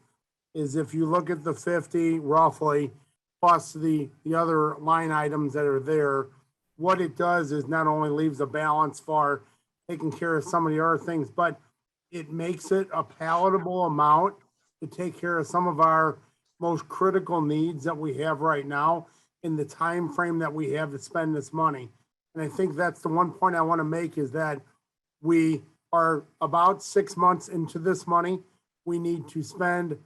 if you look at the 50 roughly, plus the other line items that are there, what it does is not only leaves a balance for taking care of some of the other things, but it makes it a palatable amount to take care of some of our most critical needs that we have right now in the time frame that we have to spend this money. And I think that's the one point I want to make, is that we are about 6 months into this money. We need to spend it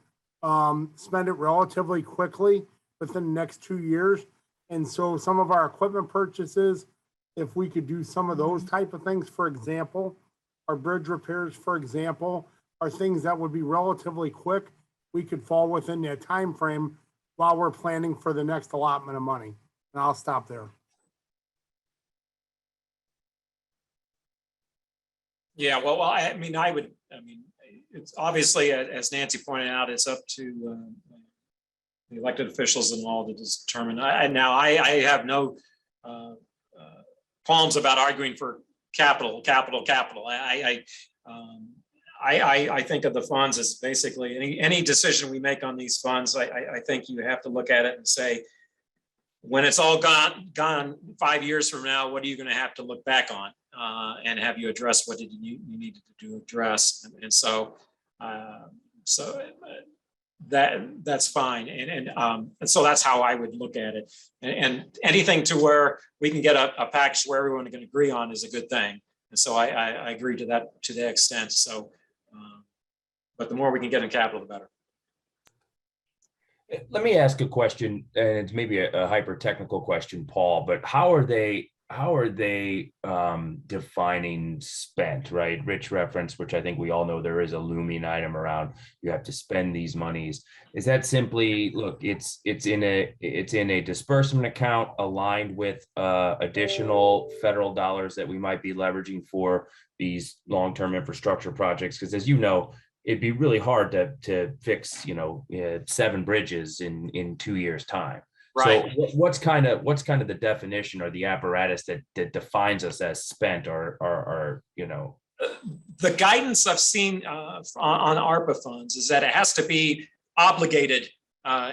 relatively quickly within the next 2 years. And so some of our equipment purchases, if we could do some of those type of things, for example, our bridge repairs, for example, are things that would be relatively quick. We could fall within that time frame while we're planning for the next allotment of money. And I'll stop there. Yeah, well, I mean, it's obviously, as Nancy pointed out, it's up to the elected officials and all to determine. I have no qualms about arguing for capital. I think of the funds as basically any decision we make on these funds. I think you have to look at it and say, when it's all gone 5 years from now, what are you going to have to look back on, and have you addressed what you needed to address? And so that's fine. And so that's how I would look at it. And anything to where we can get a package where everyone can agree on is a good thing. And so I agree to that to the extent. So, but the more we can get in capital, the better. Let me ask a question, and it's maybe a hyper technical question, Paul, but how are they defining spent, right? Rich reference, which I think we all know there is a looming item around, you have to spend these monies. Is that simply, look, it's in a disbursement account aligned with additional federal dollars that we might be leveraging for these long-term infrastructure projects? Because as you know, it'd be really hard to fix, 7 bridges in 2 years' time. Right. So what's kind of the definition or the apparatus that defines us as spent, or The guidance I've seen on ARPA funds is that it has to be obligated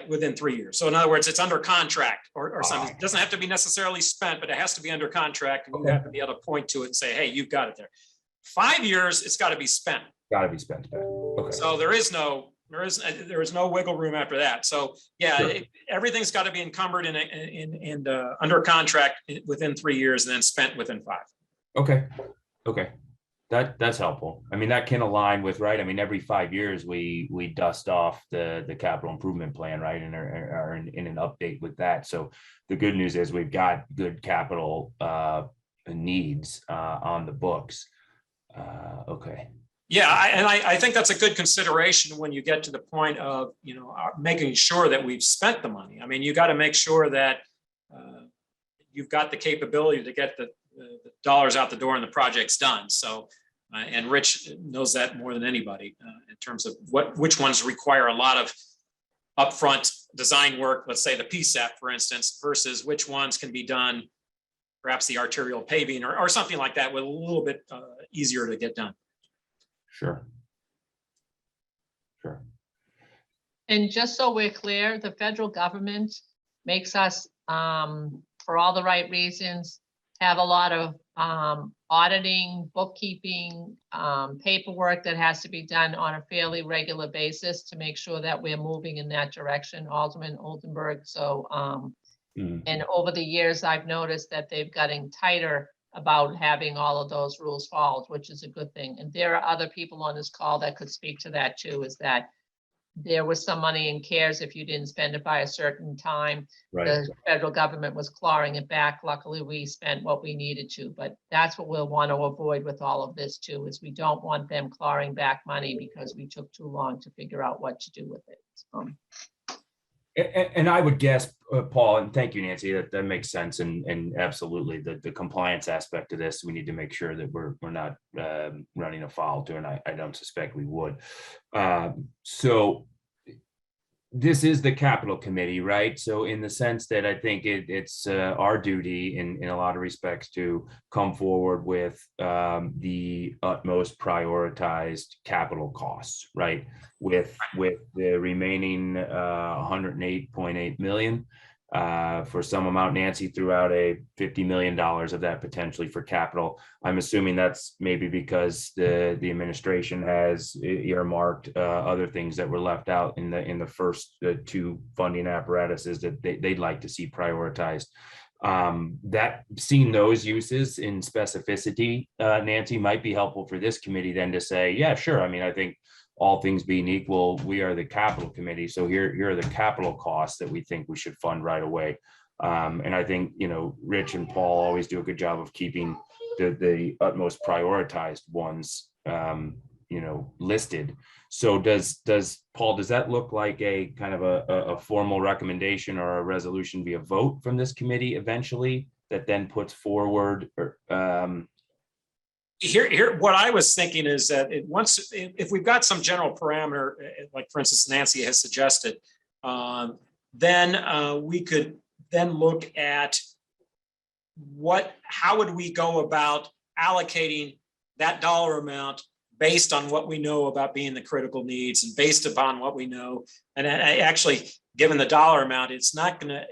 within 3 years. So in other words, it's under contract or something. It doesn't have to be necessarily spent, but it has to be under contract, and you have to be able to point to it and say, hey, you've got it there. 5 years, it's got to be spent. Got to be spent. Okay. So there is no wiggle room after that. So yeah, sure. Everything's got to be encumbered and under contract within 3 years, and then spent within 5. Okay. That's helpful. I mean, that can align with, right? I mean, every 5 years we dust off the capital improvement plan, right? And are in an update with that. So the good news is we've got good capital needs on the books. Okay. Yeah, I think that's a good consideration when you get to the point of, you know, making sure that we've spent the money. I mean, you got to make sure that you've got the capability to get the dollars out the door and the project's done. So, and Rich knows that more than anybody in terms of which ones require a lot of upfront design work, let's say the PSAP, for instance, versus which ones can be done, perhaps the arterial paving or something like that, with a little bit easier to get done. Sure. Sure. And just so we're clear, the federal government makes us, for all the right reasons, have a lot of auditing, bookkeeping, paperwork that has to be done on a fairly regular basis to make sure that we're moving in that direction, Alderman Oldenburg. So, and over the years, I've noticed that they've gotten tighter about having all of those rules followed, which is a good thing. And there are other people on this call that could speak to that too, is that there was some money in CARES if you didn't spend it by a certain time. Right. The federal government was clawing it back. Luckily, we spent what we needed to, but that's what we'll want to avoid with all of this too, is we don't want them clawing back money because we took too long to figure out what to do with it. And I would guess, Paul, and thank you, Nancy, that makes sense. And absolutely the compliance aspect of this, we need to make sure that we're not running afoul to, and I don't suspect we would. So this is the capital committee, right? So in the sense that I think it's our duty in a lot of respects to come forward with the utmost prioritized capital costs, right? With the remaining 108.8 million for some amount. Nancy threw out a $50 million of that potentially for capital. I'm assuming that's maybe because the administration has earmarked other things that were left out in the first two funding apparatuses that they'd like to see prioritized. That seeing those uses in specificity, Nancy, might be helpful for this committee then to say, yeah, sure. I mean, I think all things being equal, we are the capital committee. So here are the capital costs that we think we should fund right away. And I think, you know, Rich and Paul always do a good job of keeping the utmost prioritized ones, you know, listed. So does Paul, does that look like a kind of a formal recommendation or a resolution via vote from this committee eventually that then puts forward or, Here, what I was thinking is that if we've got some general parameter, like for instance, Nancy has suggested, then we could then look at how would we go about allocating that dollar amount based on what we know about being the critical needs and based upon what we know. And actually, given the dollar amount, it's not going to,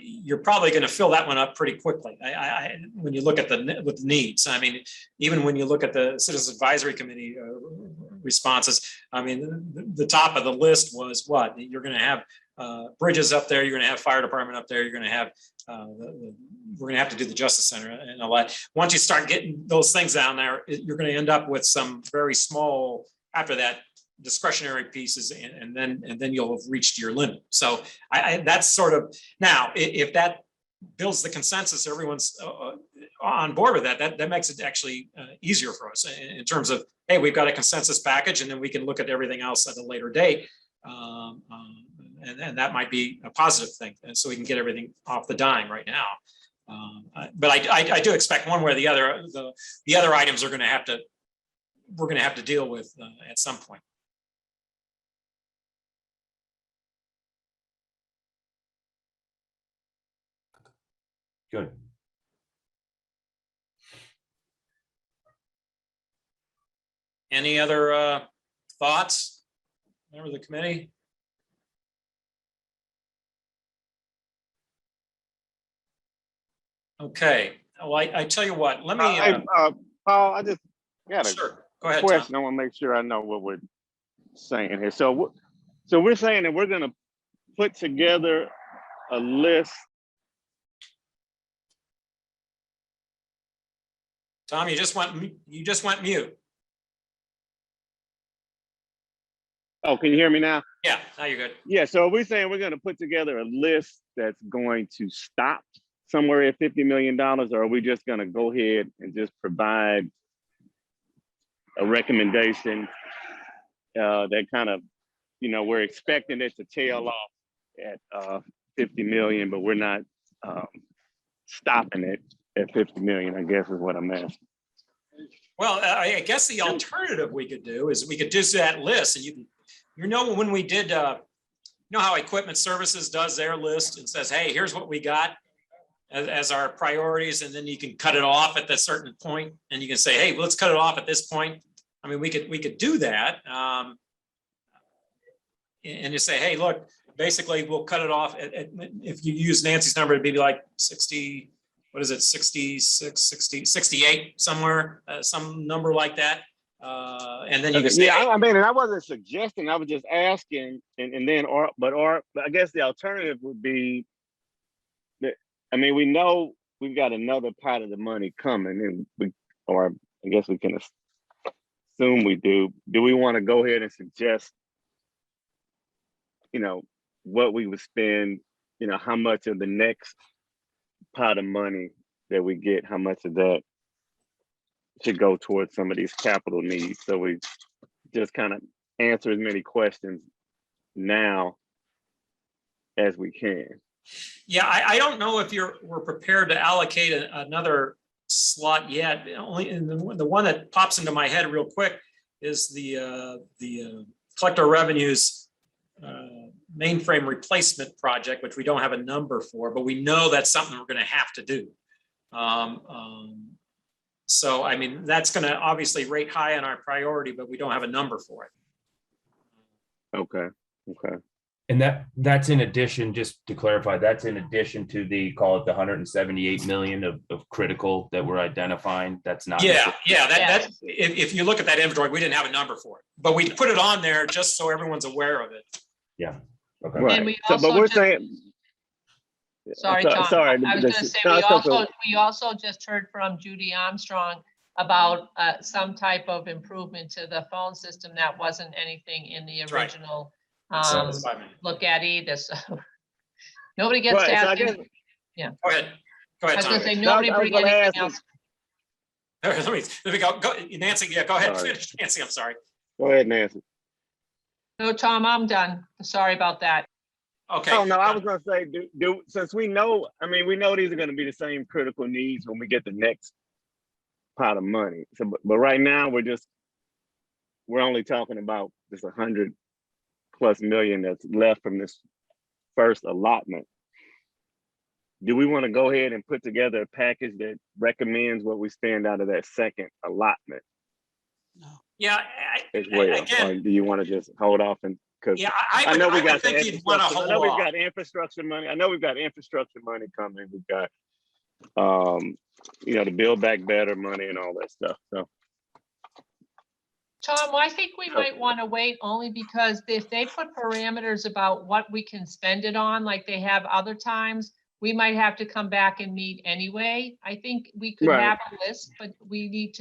you're probably going to fill that one up pretty quickly. When you look at the needs, I mean, even when you look at the Citizens Advisory Committee responses, I mean, the top of the list was what? You're going to have bridges up there, you're going to have fire department up there, you're going to have, we're going to have to do the Justice Center and all that. Once you start getting those things down there, you're going to end up with some very small, after that, discretionary pieces, and then you'll have reached your limit. So that's sort of, now if that builds the consensus, everyone's on board with that makes it actually easier for us in terms of, hey, we've got a consensus package, and then we can look at everything else at a later date, and that might be a positive thing, and so we can get everything off the dime right now. But I do expect one way or the other, the other items are going to have to, we're going to have to deal with at some point. Good. Any other thoughts, member of the committee? Okay, well, I tell you what, let me. Paul, I just got a sure. Go ahead, question. Tom. I want to make sure I know what we're saying here. So we're saying that we're going to put together a list Tom, you just went mute. Oh, can you hear me now? Yeah, now you're good. Yeah, so we're saying we're gonna put together a list that's going to stop somewhere at $50 million, or are we just gonna go ahead and just provide a recommendation that kind of, we're expecting it to tail off at 50 million, but we're not stopping it at 50 million, I guess is what I'm asking. Well, I guess the alternative we could do is we could do that list, and when we did, how Equipment Services does their list and says, hey, here's what we got as our priorities, and then you can cut it off at that certain point, and you can say, hey, let's cut it off at this point. I mean, we could do that, and just say, hey, look, basically we'll cut it off if you use Nancy's number, it'd be like 60, what is it, 66, 60, 68 somewhere, some number like that. And then you can say, yeah, I mean, and I wasn't suggesting, I was just asking, and then, but I guess the alternative would be that, I mean, we know we've got another part of the money coming, and I guess we can assume we do. Do we want to go ahead and suggest, what we would spend, how much of the next pot of money that we get, how much of that should go towards some of these capital needs? So we just kind of answer as many questions now as we can. Yeah, I don't know if we're prepared to allocate another slot yet. Only the one that pops into my head real quick is the collector revenues mainframe replacement project, which we don't have a number for, but we know that's something we're going to have to do. So, I mean, that's going to obviously rate high on our priority, but we don't have a number for it. Okay. And that's in addition, just to clarify, that's in addition to call it the 178 million of critical that we're identifying. That's not. Yeah. That if you look at that inventory, we didn't have a number for it, but we put it on there just so everyone's aware of it. Yeah. Okay. Right. And we But also we're just- saying. Sorry, Tom. Sorry. I was going to say, we also just heard from Judy Armstrong about some type of improvement to the phone system that wasn't anything in the That's right. original That's fine. look at either. So nobody gets Right, to so I ask. guess- Yeah. Go ahead, I was Tom. going to say, nobody I was bring gonna anything ask else. Let me go. Nancy, yeah, go ahead. Sorry. Finish, Nancy, I'm sorry. Go ahead, Nancy. No, Tom, I'm done. Sorry about that. Okay. Oh, no, I was gonna say, since we know these are gonna be the same critical needs when we get the next pot of money. So, but right now we're only talking about this 100+ million that's left from this first allotment. Do we want to go ahead and put together a package that recommends what we spend out of that second allotment Yeah, as well? again, Or do you want to just hold off because yeah, I know we got think you'd want to hold off. we've got infrastructure money. I know we've got infrastructure money coming. We've got, the Build Back Better money and all that stuff. So, Tom, I think we might want to wait only because if they put parameters about what we can spend it on, like they have other times, we might have to come back and meet anyway. I think we could Right. have a list, but we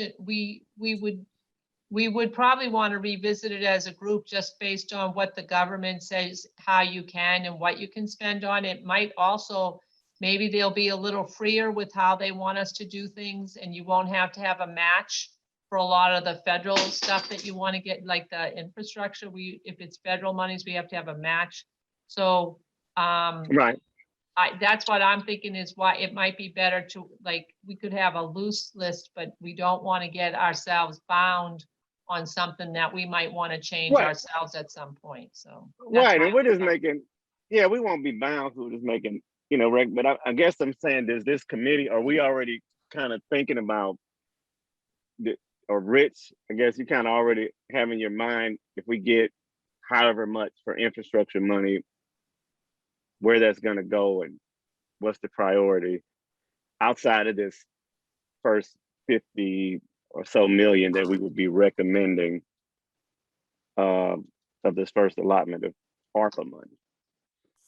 would probably want to revisit it as a group just based on what the government says, how you can and what you can spend on. It might also, maybe they'll be a little freer with how they want us to do things, and you won't have to have a match for a lot of the federal stuff that you want to get, like the infrastructure. If it's federal monies, we have to have a match. So right. that's what I'm thinking is why it might be better to, we could have a loose list, but we don't want to get ourselves bound on something that we might want to change Right. ourselves at some point. So. that's Right. my And we're just opinion. making, we won't be bound. We're just making, but I guess I'm saying, does this committee, are we already kind of thinking about or Rich, I guess you kind of already have in your mind, if we get however much for infrastructure money, where that's going to go and what's the priority outside of this first 50 or so million that we would be recommending of this first allotment of ARPA money.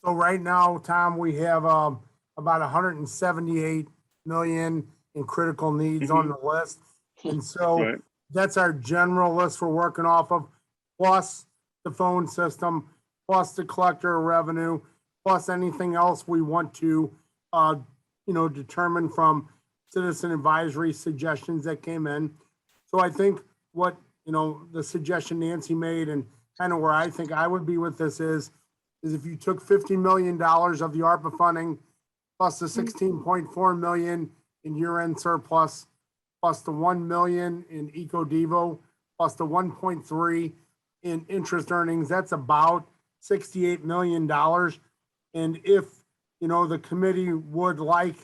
So right now, Tom, we have about 178 million and critical needs on the list. And so Right. that's our general list we're working off of, plus the phone system, plus the collector of revenue, plus anything else we want to, determine from citizen advisory suggestions that came in. So I think what, the suggestion Nancy made and kind of where I think I would be with this is if you took $50 million of the ARPA funding plus the 16.4 million in year-end surplus, plus the 1 million in EcoDevo, plus the 1.3 in interest earnings, that's about $68 million. And if, the committee would like,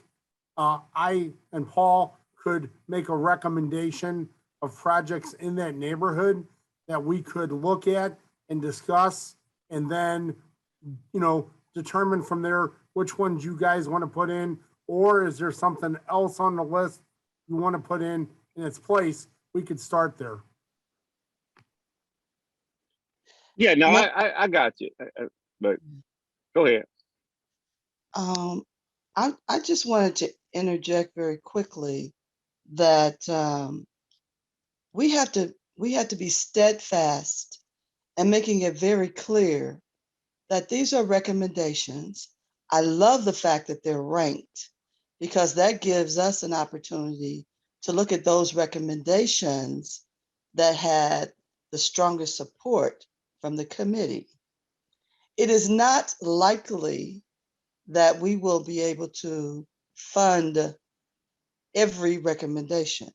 I and Paul could make a recommendation of projects in that neighborhood that we could look at and discuss, and then, determine from there which ones you guys want to put in, or is there something else on the list you want to put in its place? We could start there. Yeah, no, No. I got you. But go ahead. I just wanted to interject very quickly that we have to be steadfast and making it very clear that these are recommendations. I love the fact that they're ranked because that gives us an opportunity to look at those recommendations that had the strongest support from the committee. It is not likely that we will be able to fund every recommendation,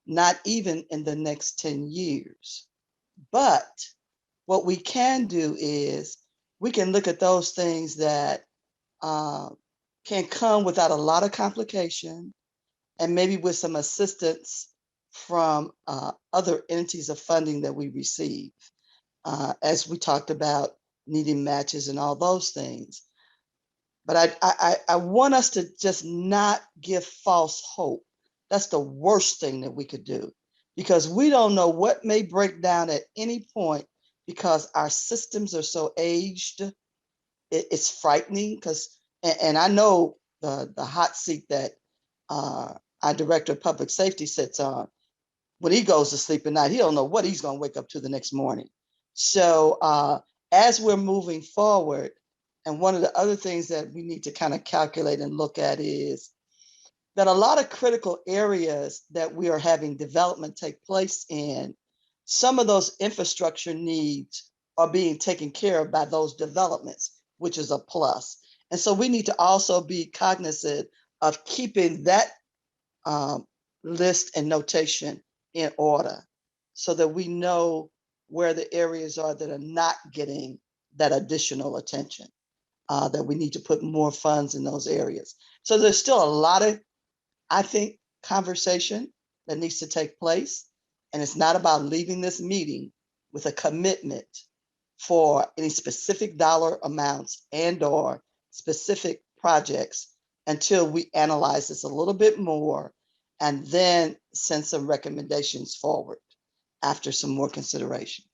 not even in the next 10 years. But what we can do is we can look at those things that can come without a lot of complication and maybe with some assistance from other entities of funding that we receive, as we talked about needing matches and all those things. But I want us to just not give false hope. That's the worst thing that we could do, because we don't know what may break down at any point because our systems are so aged. It's frightening because, and I know the hot seat that our director of public safety sits on, when he goes to sleep at night, he don't know what he's going to wake up to the next morning. So as we're moving forward, and one of the other things that we need to kind of calculate and look at is that a lot of critical areas that we are having development take place in, some of those infrastructure needs are being taken care of by those developments, which is a plus. And so we need to also be cognizant of keeping that list and notation in order so that we know where the areas are that are not getting that additional attention, that we need to put more funds in those areas. So there's still a lot of, I think, conversation that needs to take place. And it's not about leaving this meeting with a commitment for any specific dollar amounts and or specific projects until we analyze this a little bit more and then send some recommendations forward after some more consideration.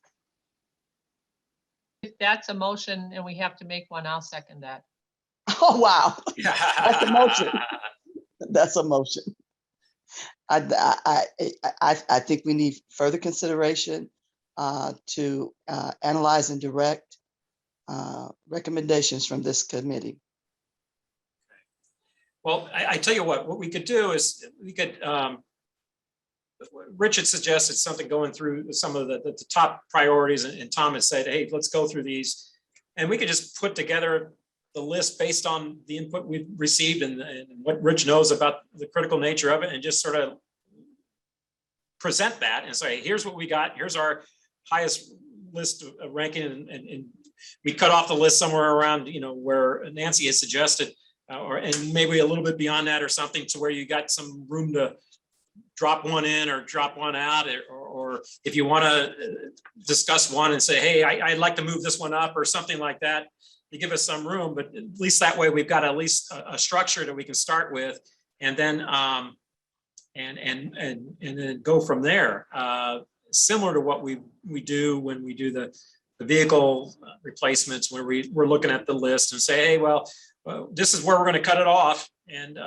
If that's a motion and we have to make one, I'll second that. Oh, wow. That's a motion. That's a motion. I think we need further consideration to analyze and direct recommendations from this committee. Well, I tell you what we could do is we could, Richard suggested something going through some of the top priorities, and Tom has said, hey, let's go through these. And we could just put together the list based on the input we've received and what Rich knows about the critical nature of it, and just sort of present that and say, here's what we got. Here's our highest list of ranking. And we cut off the list somewhere around, where Nancy has suggested, and maybe a little bit beyond that or something, to where you got some room to drop one in or drop one out, or if you want to discuss one and say, hey, I'd like to move this one up or something like that, to give us some room. But at least that way we've got at least a structure that we can start with, and then and then go from there. Similar to what we do when we do the vehicle replacements, where we're looking at the list and say, hey, well, this is where we're going to cut it off, and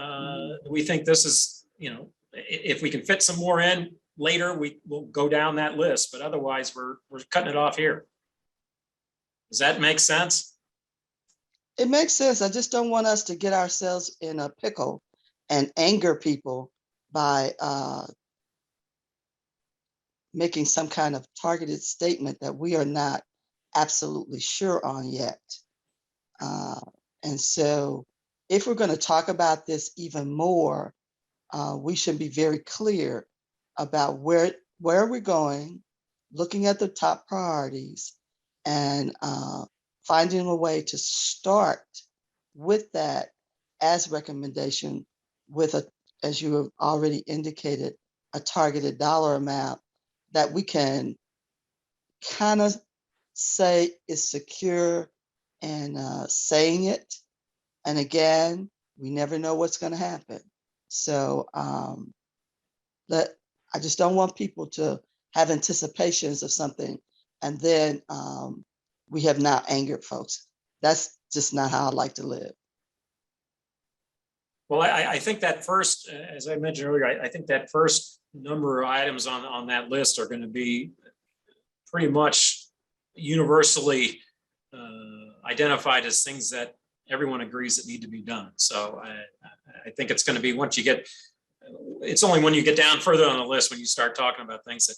we think this is if we can fit some more in later, we will go down that list, but otherwise we're cutting it off here. Does that make sense? It makes sense. I just don't want us to get ourselves in a pickle and anger people by making some kind of targeted statement that we are not absolutely sure on yet. And so if we're going to talk about this even more, we should be very clear about where we're going, looking at the top priorities, and finding a way to start with that as recommendation with a, as you have already indicated, a targeted dollar amount that we can kind of say is secure and saying it. And again, we never know what's going to happen. So I just don't want people to have anticipations of something and then we have now angered folks. That's just not how I like to live. Well, I think that first, as I mentioned earlier, I think that first number of items on that list are going to be pretty much universally identified as things that everyone agrees that need to be done. So I think it's going to be it's only when you get down further on the list when you start talking about things that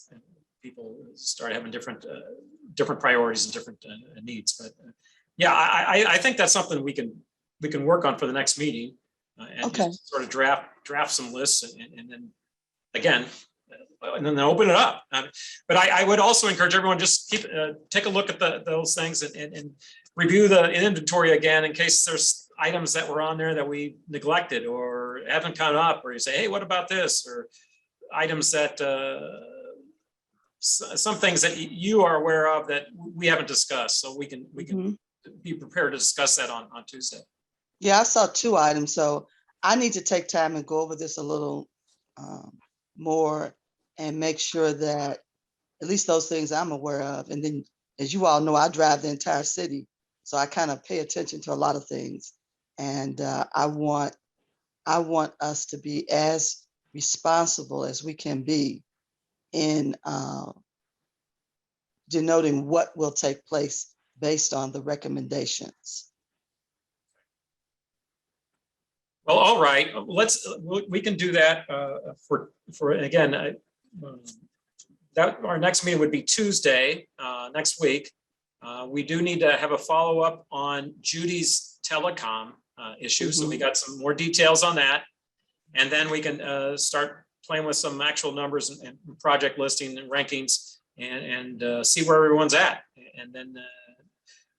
people start having different priorities and different needs. But yeah, I think that's something we can work on for the next meeting and Okay. just sort of draft some lists and then again, and then open it up. But I would also encourage everyone just take a look at those things and review the inventory again in case there's items that were on there that we neglected or haven't come up, or you say, hey, what about this? Or items that some things that you are aware of that we haven't discussed, so we can be prepared to discuss that on Tuesday. Yeah, I saw 2 items, so I need to take time and go over this a little more and make sure that at least those things I'm aware of. And then, as you all know, I drive the entire city, so I kind of pay attention to a lot of things. And I want us to be as responsible as we can be in denoting what will take place based on the recommendations. Well, all right, we can do that for again, that our next meeting would be Tuesday next week. We do need to have a follow-up on Judy's telecom issue. So we got some more details on that. And then we can start playing with some actual numbers and project listing and rankings and see where everyone's at. And then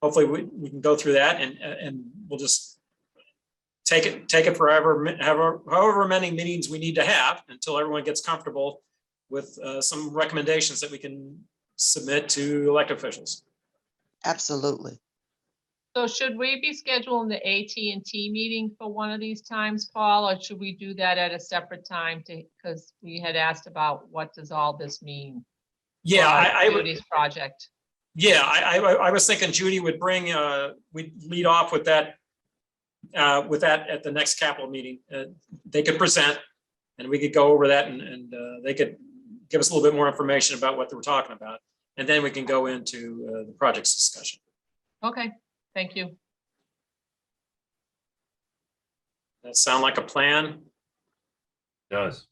hopefully we can go through that and we'll just take it forever, however many meetings we need to have until everyone gets comfortable with some recommendations that we can submit to elected officials. Absolutely. So should we be scheduling the AT&T meeting for one of these times, Paul, or should we do that at a separate time because we had asked about what does all this mean? Yeah, I would. Judy's project. Yeah, I was thinking Judy would bring, we'd lead off with that at the next capital meeting. They could present and we could go over that and they could give us a little bit more information about what they were talking about. And then we can go into the project's discussion. Okay, thank you. That sound like a plan? Does.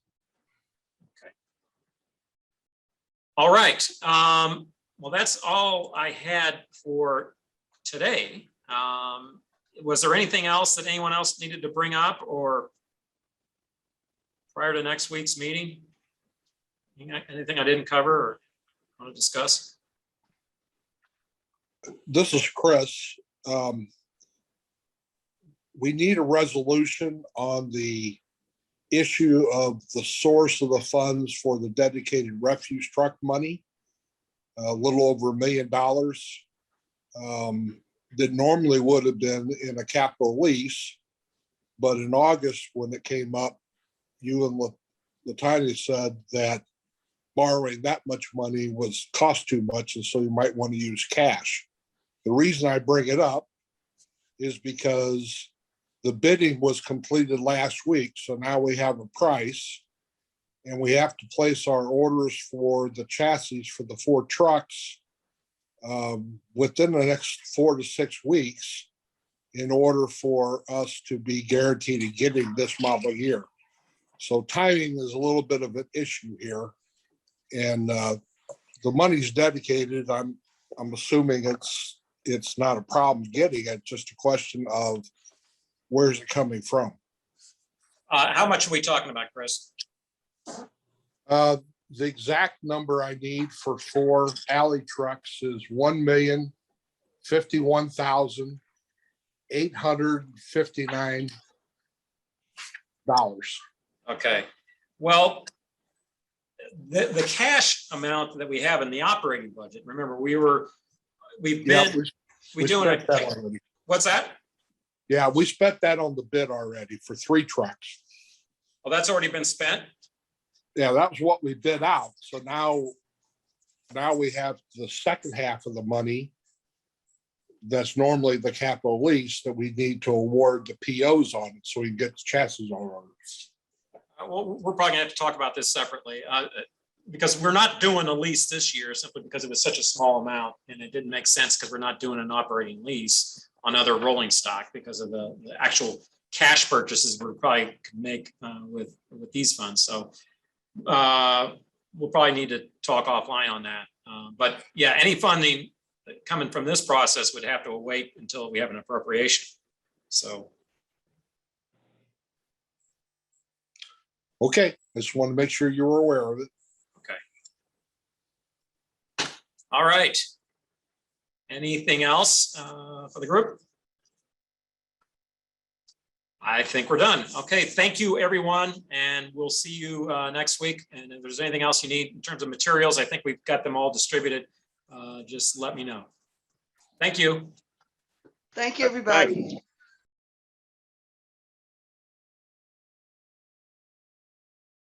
Okay. All right. Well, that's all I had for today. Was there anything else that anyone else needed to bring up or prior to next week's meeting? Anything I didn't cover or want to discuss? This is Chris. We need a resolution on the issue of the source of the funds for the dedicated refuse truck money. A little over $1 million that normally would have been in a capital lease. But in August, when it came up, you and Latanya said that borrowing that much money was cost too much, and so you might want to use cash. The reason I bring it up is because the bidding was completed last week, so now we have a price. And we have to place our orders for the chassis for the 4 trucks within the next 4 to 6 weeks in order for us to be guaranteed of getting this model year. So timing is a little bit of an issue here. And the money's dedicated. I'm assuming it's not a problem getting it, just a question of where's it coming from? How much are we talking about, Chris? The exact number I need for 4 alley trucks is $1,051,859. Okay, well, the cash amount that we have in the operating budget, remember, we've Yeah, been, we doing spent that it. already. What's that? Yeah, we spent that on the bid already for 3 trucks. Well, that's already been spent. Yeah, that was what we bid out. So now we have the second half of the money. That's normally the capital lease that we need to award the POs on it so we can get the chassis on order. Well, we're probably gonna have to talk about this separately, because we're not doing a lease this year simply because it was such a small amount and it didn't make sense because we're not doing an operating lease on other rolling stock because of the actual cash purchases we probably could make with these funds. So we'll probably need to talk offline on that. But yeah, any funding coming from this process would have to wait until we have an appropriation. So. Okay, I just want to make sure you were aware of it. Okay. All right. Anything else for the group? I think we're done. Okay, thank you, everyone, and we'll see you next week. And if there's anything else you need in terms of materials, I think we've got them all distributed. Just let me know. Thank you. Thank you, everybody.